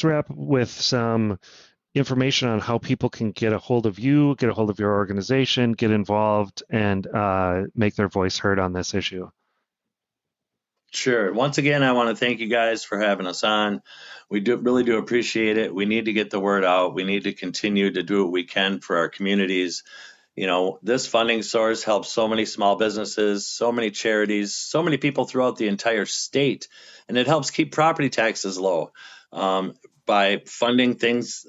wrap with some information on how people can get a hold of you, get a hold of your organization, get involved, and make their voice heard on this issue. Sure. Once again, I want to thank you guys for having us on. We really do appreciate it. We need to get the word out. We need to continue to do what we can for our communities. This funding source helps so many small businesses, so many charities, so many people throughout the entire state, and it helps keep property taxes low by funding things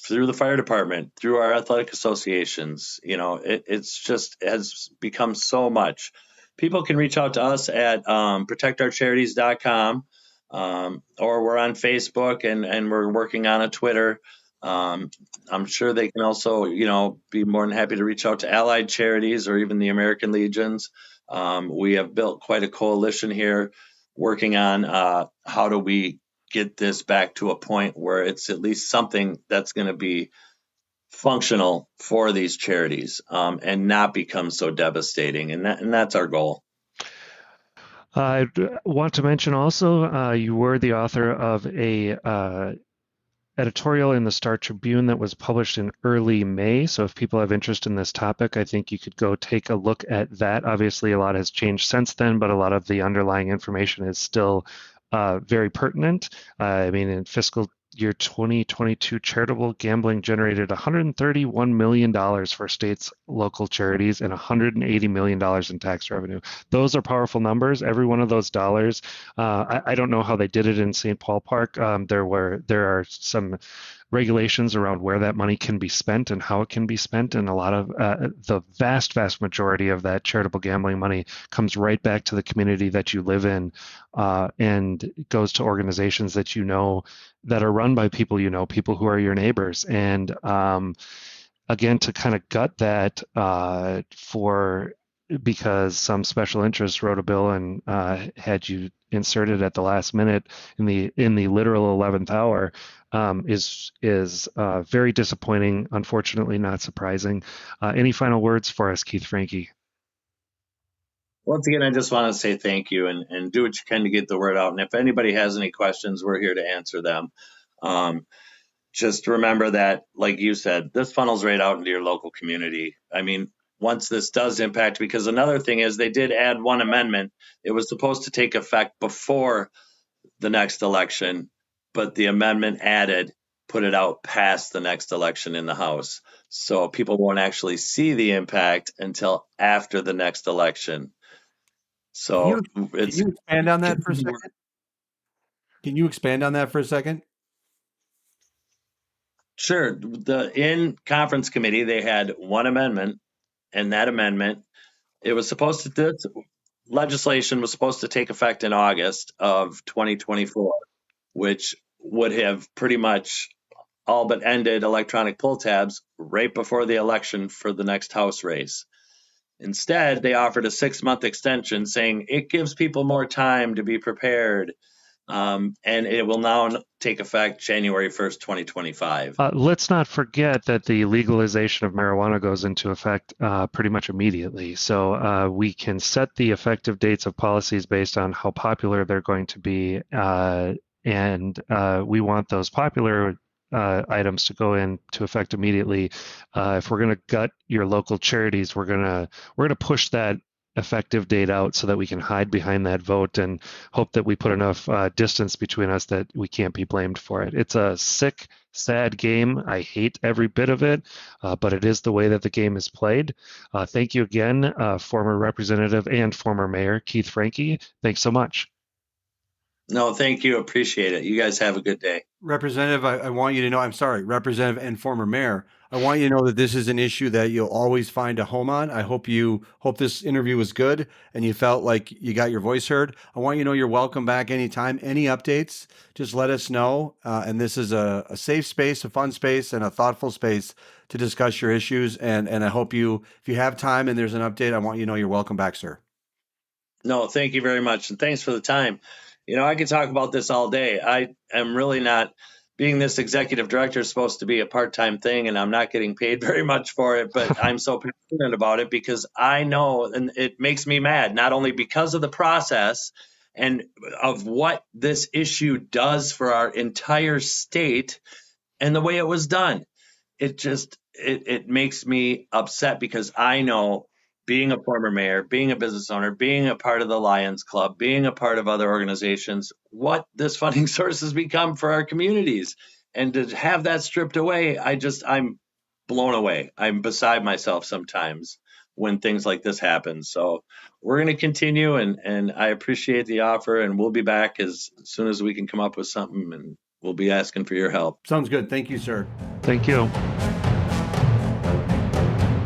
through the fire department, through our athletic associations. It's just has become so much. People can reach out to us at protectourcharities.com, or we're on Facebook and we're working on a Twitter. I'm sure they can also, be more than happy to reach out to allied charities or even the American Legions. We have built quite a coalition here working on how do we get this back to a point where it's at least something that's going to be functional for these charities and not become so devastating. And that's our goal. I want to mention also, you were the author of a editorial in the Star Tribune that was published in early May. So if people have interest in this topic, I think you could go take a look at that. Obviously, a lot has changed since then, but a lot of the underlying information is still very pertinent. I mean, in fiscal year 2022, charitable gambling generated $131 million for states, local charities, and $180 million in tax revenue. Those are powerful numbers. Every one of those dollars. I don't know how they did it in St. Paul Park. There are some regulations around where that money can be spent and how it can be spent, and a lot of the vast majority of that charitable gambling money comes right back to the community that you live in, and goes to organizations that you know, that are run by people you know, people who are your neighbors. And again, to kind of gut that because some special interest wrote a bill and had you inserted at the last minute in the literal 11th hour, is very disappointing. Unfortunately, not surprising. Any final words for us, Keith Franke? Once again, I just want to say thank you, and do what you can to get the word out. And if anybody has any questions, we're here to answer them. Just remember that, like you said, this funnels right out into your local community. I mean, once this does impact, because another thing is they did add one amendment. It was supposed to take effect before the next election, but the amendment put it out past the next election in the House. So people won't actually see the impact until after the next election. So Can you expand on that for a second? Can you expand on that for a second? Sure. In conference committee, they had one amendment, and that amendment, legislation was supposed to take effect in August of 2024, which would have pretty much all but ended electronic pull tabs right before the election for the next House race. Instead, they offered a 6-month extension saying it gives people more time to be prepared. And it will now take effect January 1st, 2025. Let's not forget that the legalization of marijuana goes into effect pretty much immediately. So we can set the effective dates of policies based on how popular they're going to be. And we want those popular items to go into effect immediately. If we're going to gut your local charities, we're going to push that effective date out so that we can hide behind that vote and hope that we put enough distance between us that we can't be blamed for it. It's a sick, sad game. I hate every bit of it, but it is the way that the game is played. Thank you again, former Representative and former Mayor Keith Franke. Thanks so much. No, thank you. Appreciate it. You guys have a good day. Representative, I want you to know, I'm sorry, Representative and former Mayor, I want you to know that this is an issue that you'll always find a home on. I hope this interview was good and you felt like you got your voice heard. I want you to know you're welcome back anytime. Any updates, just let us know. And this is a safe space, a fun space, and a thoughtful space to discuss your issues. And I hope if you have time and there's an update, I want you to know you're welcome back, sir. No, thank you very much. And thanks for the time. I could talk about this all day. I am really not, being this executive director is supposed to be a part-time thing, and I'm not getting paid very much for it, but I'm so passionate about it because I know, and it makes me mad, not only because of the process and of what this issue does for our entire state and the way it was done. It makes me upset because I know, being a former mayor, being a business owner, being a part of the Lions Club, being a part of other organizations, what this funding source has become for our communities. And to have that stripped away, I'm blown away. I'm beside myself sometimes when things like this happen. So we're going to continue, and I appreciate the offer, and we'll be back as soon as we can come up with something, and we'll be asking for your help. Sounds good. Thank you, sir. Thank you.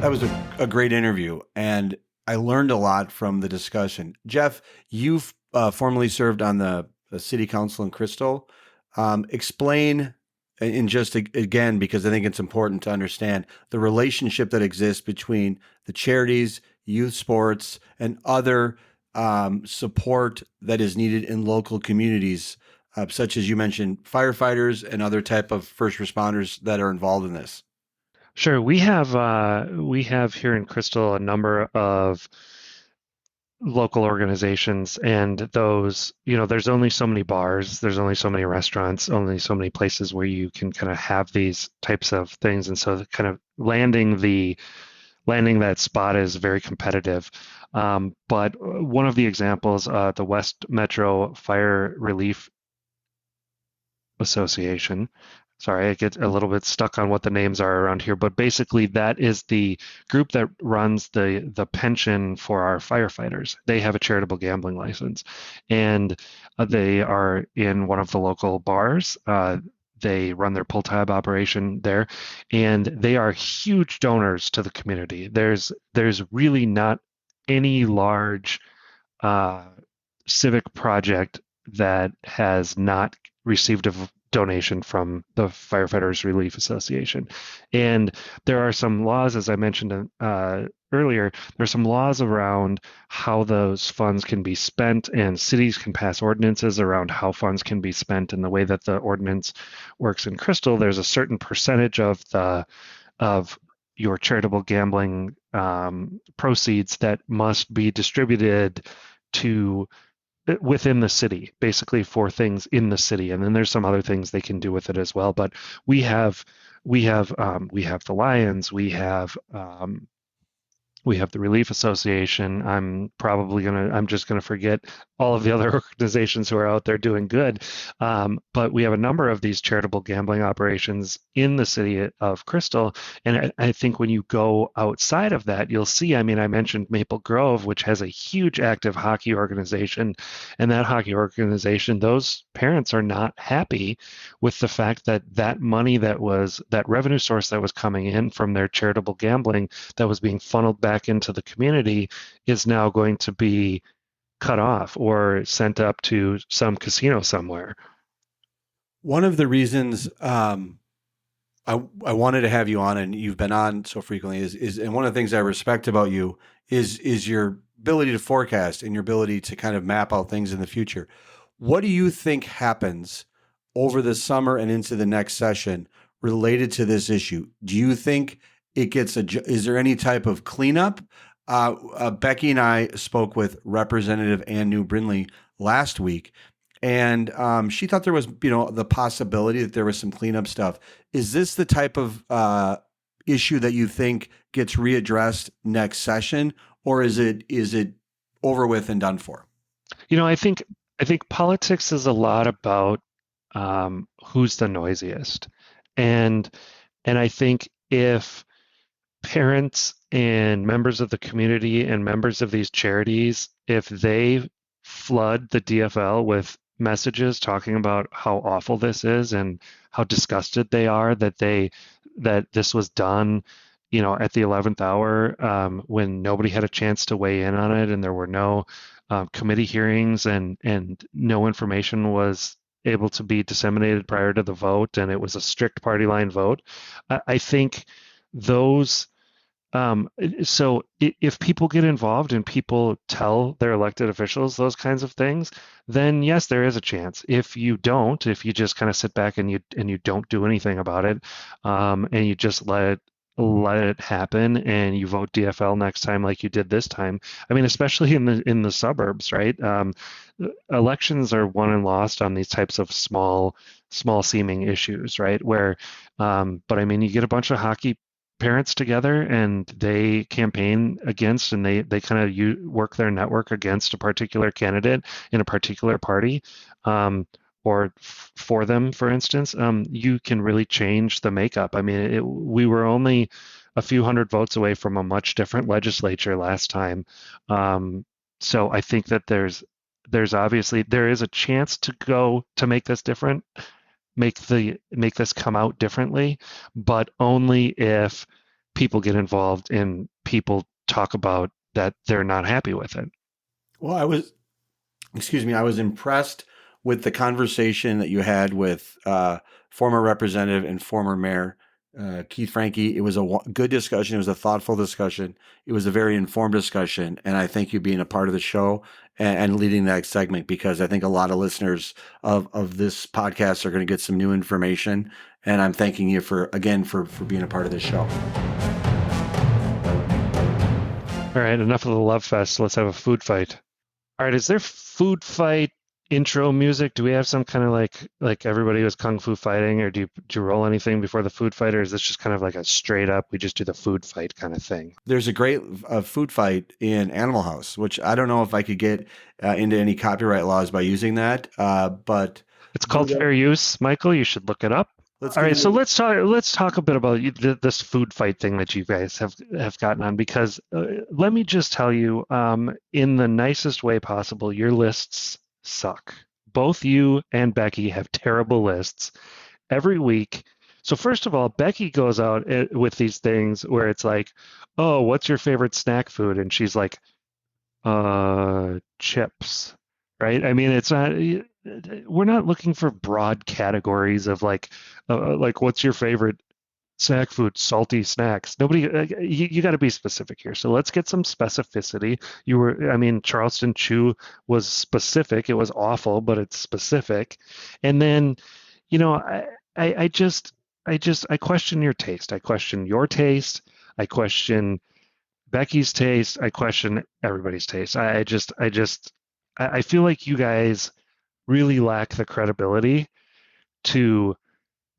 That was a great interview, and I learned a lot from the discussion. Jeff, you've formerly served on the city council in Crystal. Explain, and just again, because I think it's important to understand the relationship that exists between the charities, youth sports, and other support that is needed in local communities, such as you mentioned, firefighters and other type of first responders that are involved in this. Sure. We have here in Crystal a number of local organizations, and those, there's only so many bars, there's only so many restaurants, only so many places where you can kind of have these types of things. And so kind of landing that spot is very competitive. But one of the examples, the West Metro Fire Relief Association. Sorry, I get a little bit stuck on what the names are around here, but basically that is the group that runs the pension for our firefighters. They have a charitable gambling license, and they are in one of the local bars. They run their pull tab operation there, and they are huge donors to the community. There's really not any large civic project that has not received a donation from the Firefighters Relief Association. And there are some laws, as I mentioned earlier, there's some laws around how those funds can be spent, and cities can pass ordinances around how funds can be spent. And the way that the ordinance works in Crystal, there's a certain percentage of your charitable gambling proceeds that must be distributed to within the city, basically for things in the city. And then there's some other things they can do with it as well. But we have the Lions, we have the Relief Association. I'm just gonna forget all of the other organizations who are out there doing good. But we have a number of these charitable gambling operations in the city of Crystal. And I think when you go outside of that, you'll see, I mentioned Maple Grove, which has a huge active hockey organization. And that hockey organization, those parents are not happy with the fact that that money that revenue source that was coming in from their charitable gambling that was being funneled back into the community is now going to be cut off or sent up to some casino somewhere. One of the reasons I wanted to have you on, and you've been on so frequently, is and one of the things I respect about you is your ability to forecast and your ability to kind of map out things in the future. What do you think happens over the summer and into the next session related to this issue? Do you think it gets is there any type of cleanup? Becky and I spoke with Representative Ann New Brindley last week, and she thought there was, the possibility that there was some cleanup stuff. Is this the type of issue that you think gets readdressed next session, or is it over with and done for? I think politics is a lot about who's the noisiest, and I think if parents and members of the community and members of these charities, if they flood the DFL with messages talking about how awful this is and how disgusted they are that this was done, at the 11th hour, when nobody had a chance to weigh in on it, and there were no committee hearings, and no information was able to be disseminated prior to the vote, and it was a strict party line vote. I think those so if people get involved and people tell their elected officials those kinds of things, then yes, there is a chance. If you just kind of sit back and you don't do anything about it, and you just let it happen, and you vote DFL next time like you did this time. Especially in the suburbs, right? Elections are won and lost on these types of small seeming issues, right? Where, but you get a bunch of hockey parents together and they campaign against, and they kind of work their network against a particular candidate in a particular party, or for them, for instance, you can really change the makeup. We were only a few hundred votes away from a much different legislature last time. So I think that there's obviously, there is a chance to make this different, make this come out differently, but only if people get involved and people talk about that they're not happy with it. Well, I was impressed with the conversation that you had with former representative and former mayor Keith Franke. It was a good discussion. It was a thoughtful discussion. It was a very informed discussion. And I thank you being a part of the show and leading that segment, because I think a lot of listeners of this podcast are going to get some new information. And I'm thanking you for being a part of this show. All right, enough of the love fest. Let's have a food fight. All right, is there food fight intro music? Do we have some kind of like everybody was kung fu fighting, or do you roll anything before the food fight, or is this just kind of like a straight up we just do the food fight kind of thing? There's a great food fight in Animal House, which I don't know if I could get into any copyright laws by using that, but It's called fair use, Michael. You should look it up. All right, so let's talk a bit about this food fight thing that you guys have gotten on, because let me just tell you, in the nicest way possible, your lists suck. Both you and Becky have terrible lists every week. So first of all, Becky goes out with these things where it's like, "Oh, what's your favorite snack food?" And she's like, chips." Right? I mean, it's not. We're not looking for broad categories of like what's your favorite snack food, salty snacks. Nobody, you got to be specific here. So let's get some specificity. I mean, Charleston Chew was specific. It was awful, but it's specific. And then, I question your taste. I question your taste. I question Becky's taste. I question everybody's taste. I feel like you guys really lack the credibility to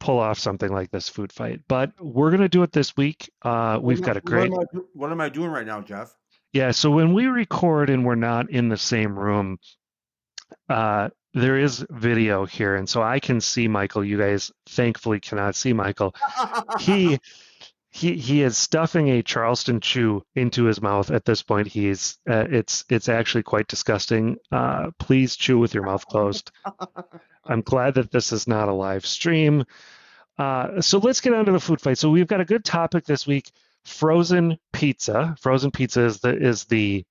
pull off something like this food fight. But we're going to do it this week. We've got a great... What am I doing right now, Jeff? Yeah, so when we record and we're not in the same room, there is video here. And so I can see Michael. You guys thankfully cannot see Michael. He is stuffing a Charleston Chew into his mouth at this point. It's actually quite disgusting. Please chew with your mouth closed. I'm glad that this is not a live stream. So let's get on to the food fight. So we've got a good topic this week: frozen pizza. Frozen pizza is the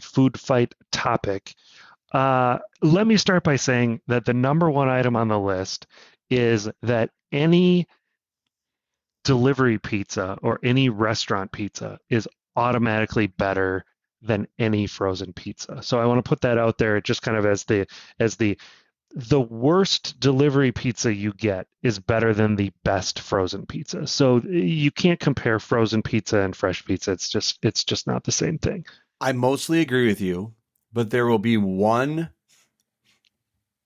food fight topic. Let me start by saying that the number one item on the list is that any delivery pizza or any restaurant pizza is automatically better than any frozen pizza. So I want to put that out there just kind of as the worst delivery pizza you get is better than the best frozen pizza. So you can't compare frozen pizza and fresh pizza. It's just not the same thing. I mostly agree with you, but there will be one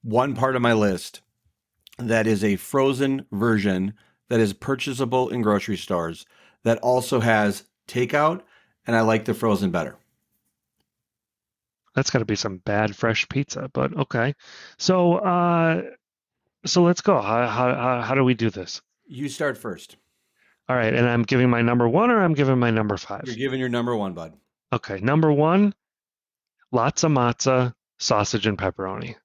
part of my list that is a frozen version that is purchasable in grocery stores that also has takeout, and I like the frozen better. That's got to be some bad fresh pizza, but okay. So let's go. How do we do this? You start first. All right, and I'm giving my number one, or I'm giving my number 5? You're giving your number one, bud. Okay, number 1, lots of matzah, sausage, and pepperoni.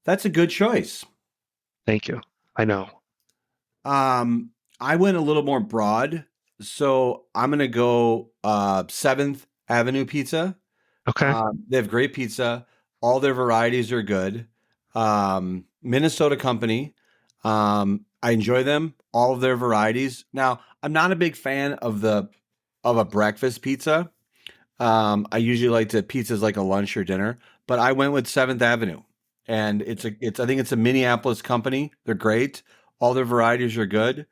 That's a good choice. Thank you. I know. I went a little more broad, so I'm going to go 7th Avenue Pizza. Okay. They have great pizza. All their varieties are good. Minnesota company. I enjoy them. All of their varieties. Now, I'm not a big fan of a breakfast pizza. I usually like pizzas like a lunch or dinner, but I went with 7th Avenue, and I think it's a Minneapolis company. They're great. All their varieties are good,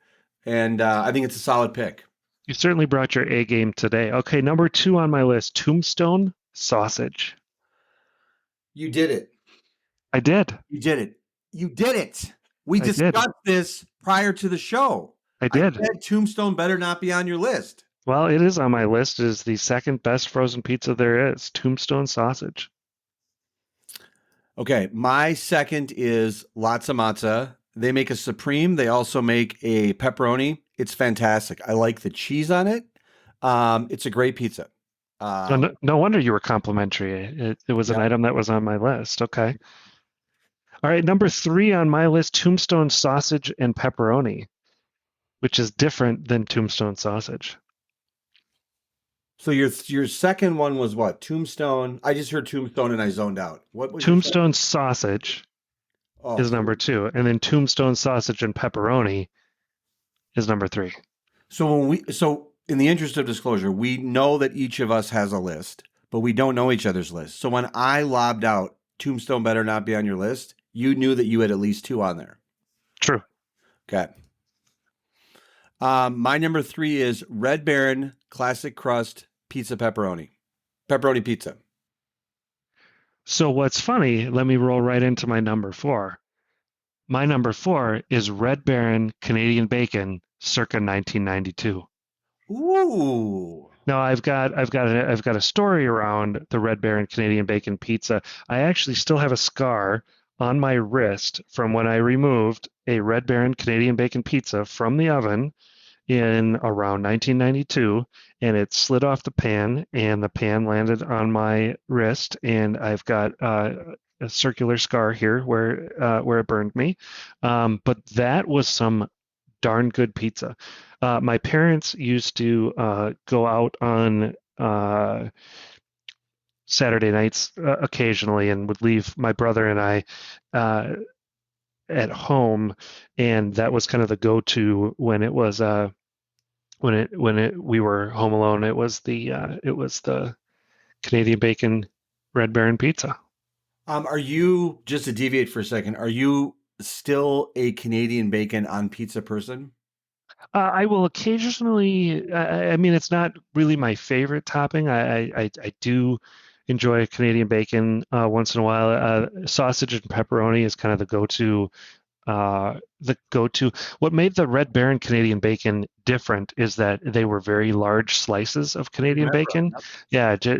and I think it's a solid pick. You certainly brought your A game today. Okay, number 2 on my list, Tombstone sausage. You did it. I did. You did it. You did it. We discussed this prior to the show. I did. I said Tombstone better not be on your list. Well, it is on my list. It is the second best frozen pizza there is, Tombstone sausage. Okay, my second is lots of matzah. They make a supreme. They also make a pepperoni. It's fantastic. I like the cheese on it. It's a great pizza. No wonder you were complimentary. It was an item that was on my list. Okay. All right, number 3 on my list, Tombstone sausage and pepperoni, which is different than Tombstone sausage. So your second one was what? Tombstone. I just heard Tombstone and I zoned out. What was Tombstone sausage is number 2, and then Tombstone sausage and pepperoni is number 3. So in the interest of disclosure, we know that each of us has a list, but we don't know each other's list. So when I lobbed out Tombstone better not be on your list, you knew that you had at least 2 on there. True. Okay. My number 3 is Red Baron Classic Crust pizza pepperoni pizza. So what's funny, let me roll right into my number 4. My number 4 is Red Baron Canadian Bacon circa 1992. Ooh. Now I've got a story around the Red Baron Canadian Bacon pizza. I actually still have a scar on my wrist from when I removed a Red Baron Canadian Bacon pizza from the oven in around 1992, and it slid off the pan, and the pan landed on my wrist, and I've got a circular scar here where it burned me. But that was some darn good pizza. My parents used to go out on Saturday nights occasionally, and would leave my brother and I at home, and that was kind of the go-to when it was we were home alone. It was the Canadian Bacon Red Baron pizza. Are you, just to deviate for a second, are you still a Canadian bacon on pizza person? I will occasionally. I mean, it's not really my favorite topping. I do enjoy Canadian bacon once in a while. Sausage and pepperoni is kind of the go-to. What made the Red Baron Canadian bacon different is that they were very large slices of Canadian bacon. Yep. Yeah,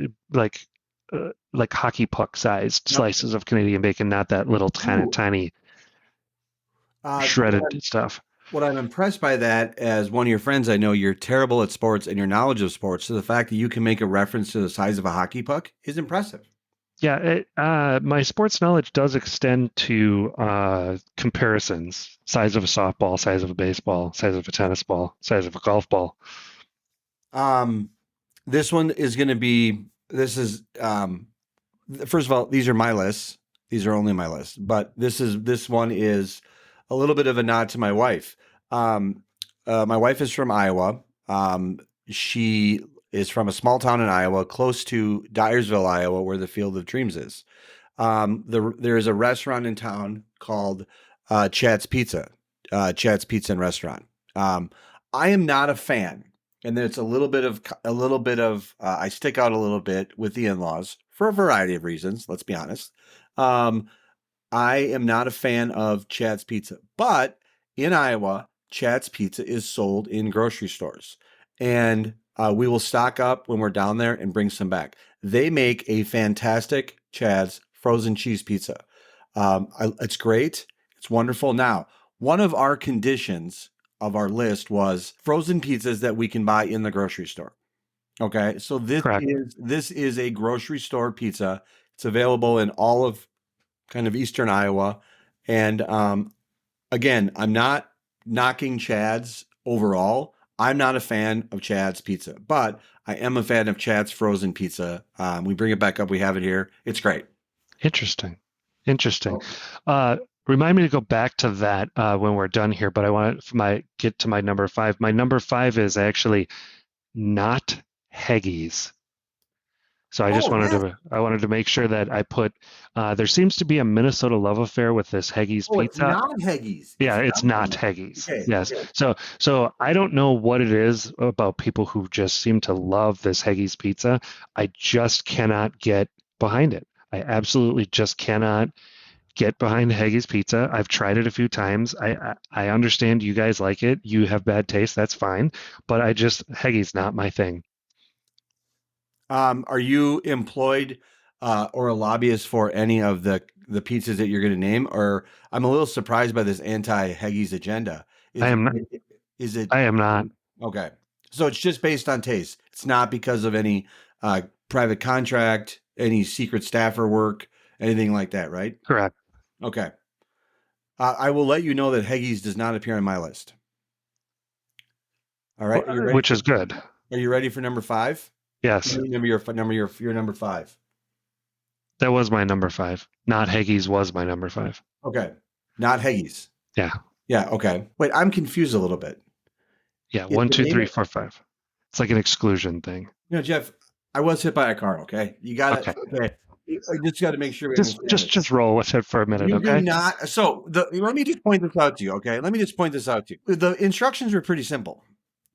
like hockey puck sized slices of Canadian bacon, not that little tiny shredded stuff. What I'm impressed by that, as one of your friends, I know you're terrible at sports and your knowledge of sports, so the fact that you can make a reference to the size of a hockey puck is impressive. Yeah, my sports knowledge does extend to comparisons: size of a softball, size of a baseball, size of a tennis ball, size of a golf ball. This one is going to be. This is first of all, these are my lists. These are only my lists, but this one is a little bit of a nod to my wife. My wife is from Iowa. She is from a small town in Iowa, close to Dyersville, Iowa, where the Field of Dreams is. There is a restaurant in town called Chad's Pizza and Restaurant. I am not a fan, and it's a little bit of I stick out a little bit with the in-laws for a variety of reasons. Let's be honest. I am not a fan of Chad's Pizza, but in Iowa, Chad's Pizza is sold in grocery stores, and we will stock up when we're down there and bring some back. They make a fantastic Chad's frozen cheese pizza. It's great. It's wonderful. Now, one of our conditions of our list was frozen pizzas that we can buy in the grocery store. Okay, so this is a grocery store pizza. It's available in all of kind of eastern Iowa. And again, I'm not knocking Chad's overall. I'm not a fan of Chad's Pizza, but I am a fan of Chad's frozen pizza. We bring it back up. We have it here. It's great. Interesting. Remind me to go back to that when we're done here, but I want to get to my number 5. My number 5 is actually not Heggies. So I wanted to make sure that I put. There seems to be a Minnesota love affair with this Heggies pizza. It's not Heggies. It's not Heggies. Okay, yes. Okay. So I don't know what it is about people who just seem to love this Heggies pizza. I just cannot get behind it. I absolutely just cannot get behind Heggies pizza. I've tried it a few times. I understand you guys like it. You have bad taste. That's fine. But Heggies not my thing. Are you employed or a lobbyist for any of the pizzas that you're going to name? Or I'm a little surprised by this anti-Heggies agenda. I am not. Is it? I am not. Okay. So it's just based on taste. It's not because of any private contract, any secret staffer work, anything like that, right? Correct. Okay. I will let you know that Heggies does not appear on my list. All right. Which is good. Are you ready for number 5? Yes. Your number 5. That was my number 5. Not Heggies was my number 5. Okay. Not Heggies. Yeah. Yeah. Okay. Wait, I'm confused a little bit. Yeah. 1, 2, 3, 4, 5. It's like an exclusion thing. Jeff, I was hit by a car. Okay. You got it. Okay. I just got to make sure. Just roll with it for a minute. Okay. Do not. So let me just point this out to you. Okay. Let me just point this out to you. The instructions are pretty simple.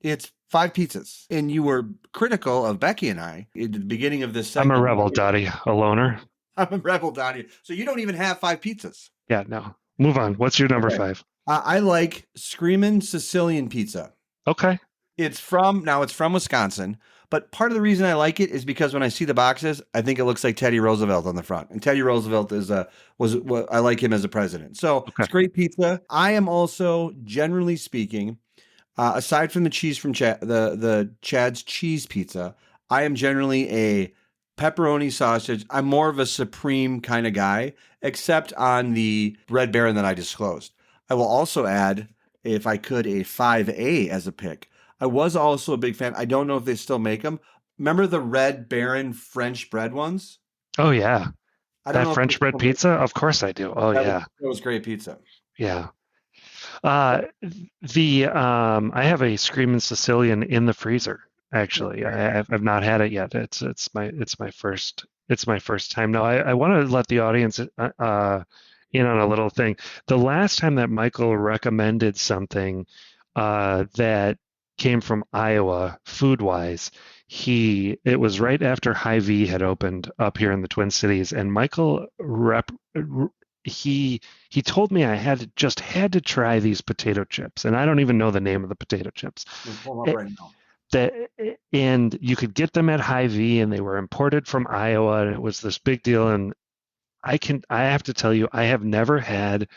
It's 5 pizzas. And you were critical of Becky and I at the beginning of this I'm segment. a rebel, Dottie, a loner. I'm a rebel down here. So you don't even have 5 pizzas. Yeah, no. Move on. What's your number 5? I like Screamin' Sicilian Pizza. Okay. It's from Wisconsin, but part of the reason I like it is because when I see the boxes, I think it looks like Teddy Roosevelt on the front, and Teddy Roosevelt I like him as a president. So It's great pizza. I am also, generally speaking, aside from the cheese from the Chad's cheese pizza, I am generally a pepperoni sausage. I'm more of a supreme kind of guy, except on the Red Baron that I disclosed. I will also add, if I could, a 5A as a pick. I was also a big fan. I don't know if they still make them. Remember the Red Baron French bread ones? Oh, yeah. That French bread pizza? Of course I do. Oh, yeah. It was great pizza. Yeah. I have a Screamin' Sicilian in the freezer, actually. I've not had it yet. It's my first time. Now, I want to let the audience in on a little thing. The last time that Michael recommended something that came from Iowa, food-wise, it was right after Hy-Vee had opened up here in the Twin Cities, and Michael he told me I had to try these potato chips, and I don't even know the name of the potato chips. Pull them up right now. And you could get them at Hy-Vee, and they were imported from Iowa, and it was this big deal. And I have to tell you, I have never had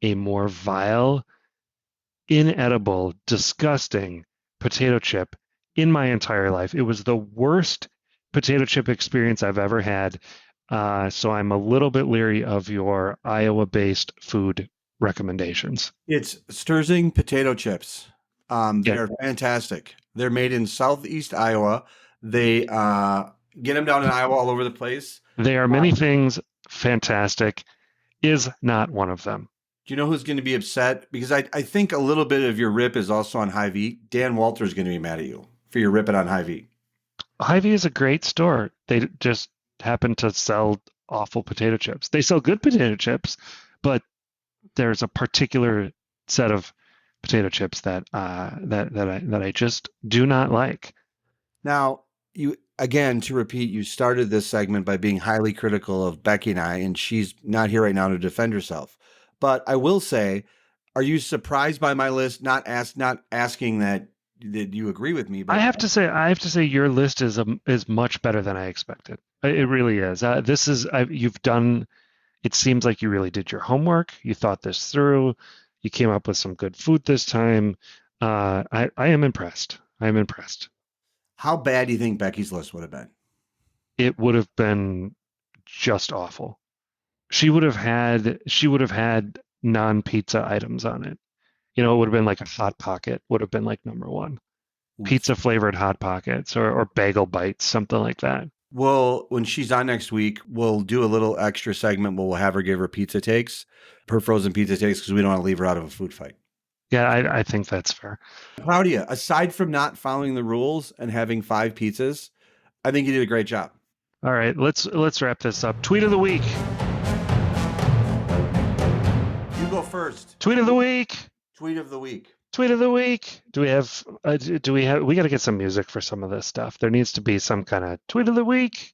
a more vile, inedible, disgusting potato chip in my entire life. It was the worst potato chip experience I've ever had. So I'm a little bit leery of your Iowa-based food recommendations. It's Sturzing potato chips. They are fantastic. They're made in Southeast Iowa. They get them down in Iowa all over the place. They are many things. Fantastic is not one of them. Do you know who's going to be upset? Because I think a little bit of your rip is also on Hy-Vee. Dan Walter is going to be mad at you for your ripping on Hy-Vee. Hy-Vee is a great store. They just happen to sell awful potato chips. They sell good potato chips, but there's a particular set of potato chips that I just do not like. Now, to repeat, you started this segment by being highly critical of Becky and I, and she's not here right now to defend herself. But I will say, are you surprised by my list? Not asking that you agree with me, but I have to say your list is much better than I expected. It really is. You've done. It seems like you really did your homework. You thought this through. You came up with some good food this time. I am impressed. I'm impressed. How bad do you think Becky's list would have been? It would have been just awful. She would have had non-pizza items on it. It would have been like a Hot Pocket would have been like number 1. Pizza flavored Hot Pockets or bagel bites, something like that. Well, when she's on next week, we'll do a little extra segment where we'll have her give her frozen pizza takes, because we don't want to leave her out of a food fight. Yeah, I think that's fair. Proud of you. Aside from not following the rules and having 5 pizzas, I think you did a great job. All right, let's wrap this up. Tweet of the week. You go first. Tweet of the week. Tweet of the week. Tweet of the week. We got to get some music for some of this stuff. There needs to be some kind of tweet of the week.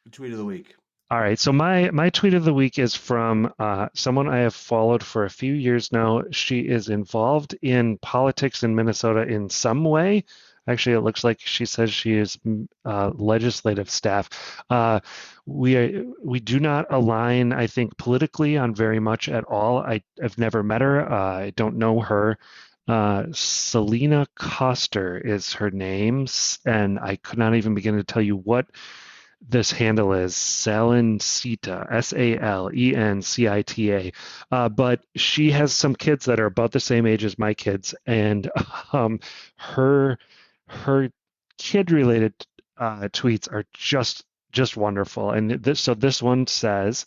Tweet of the week. All right. So my tweet of the week is from someone I have followed for a few years now. She is involved in politics in Minnesota in some way. Actually, it looks like she says she is legislative staff. We do not align, I think, politically on very much at all. I've never met her. I don't know her. Selena Coster is her name, and I could not even begin to tell you what this handle is. Salencita, Salencita. But she has some kids that are about the same age as my kids, and her kid-related tweets are just wonderful. And this one says,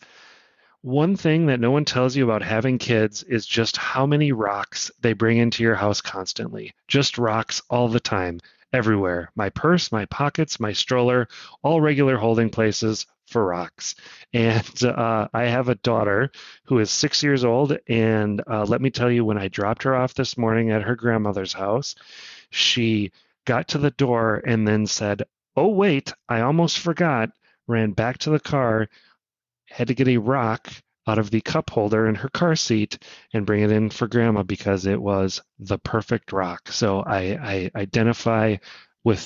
one thing that no one tells you about having kids is just how many rocks they bring into your house constantly. Just rocks all the time, everywhere. My purse, my pockets, my stroller, all regular holding places for rocks. And I have a daughter who is 6 years old. And let me tell you, when I dropped her off this morning at her grandmother's house, she got to the door, and then said, "Oh, wait, I almost forgot," ran back to the car, had to get a rock out of the cup holder in her car seat and bring it in for Grandma because it was the perfect rock. So I identify with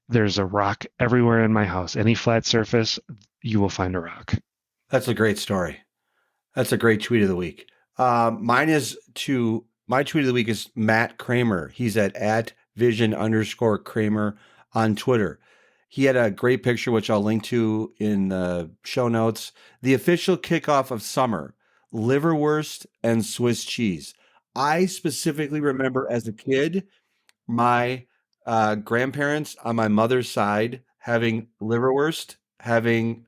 there's a rock everywhere in my house. Any flat surface, you will find a rock. That's a great story. That's a great tweet of the week. My tweet of the week is Matt Kramer. He's at @vision_Kramer on Twitter. He had a great picture, which I'll link to in the show notes. The official kickoff of summer, liverwurst and Swiss cheese. I specifically remember as a kid, my grandparents on my mother's side having liverwurst, having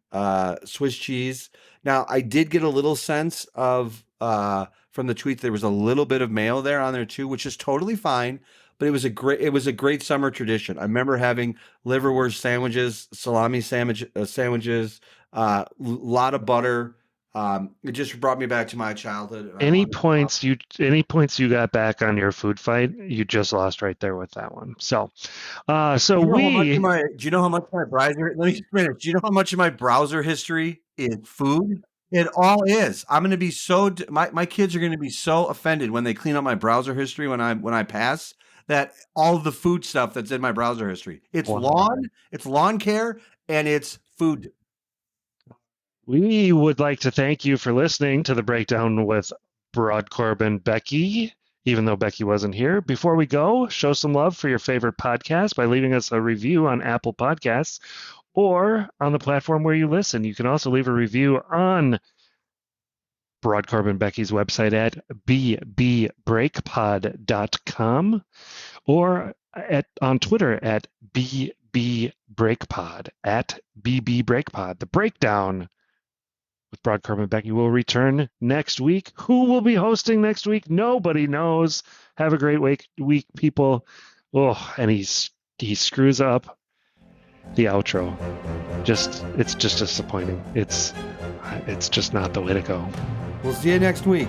Swiss cheese. Now, I did get a little sense of from the tweet there was a little bit of mayo there on there too, which is totally fine. But it was a great summer tradition. I remember having liverwurst sandwiches, salami sandwiches, lot of butter. It just brought me back to my childhood. Any points you got back on your food fight, you just lost right there with that one. So, do you know how much my browser? Let me just finish. Do you know how much of my browser history is food? It all is. I'm going to be my kids are going to be so offended when they clean up my browser history when I pass, that all of the food stuff that's in my browser history. It's lawn care, and it's food. We would like to thank you for listening to the Breakdown with Brodkorb and Becky, even though Becky wasn't here. Before we go, show some love for your favorite podcast by leaving us a review on Apple Podcasts or on the platform where you listen. You can also leave a review on Brodkorb and Becky's website at bbbreakpod.com or on Twitter at @bbreakpod, at @bbreakpod. The Breakdown with Brodkorb and Becky will return next week. Who will be hosting next week? Nobody knows. Have a great week, people. Oh, and he screws up the outro. It's just disappointing. It's just not the way to go. We'll see you next week.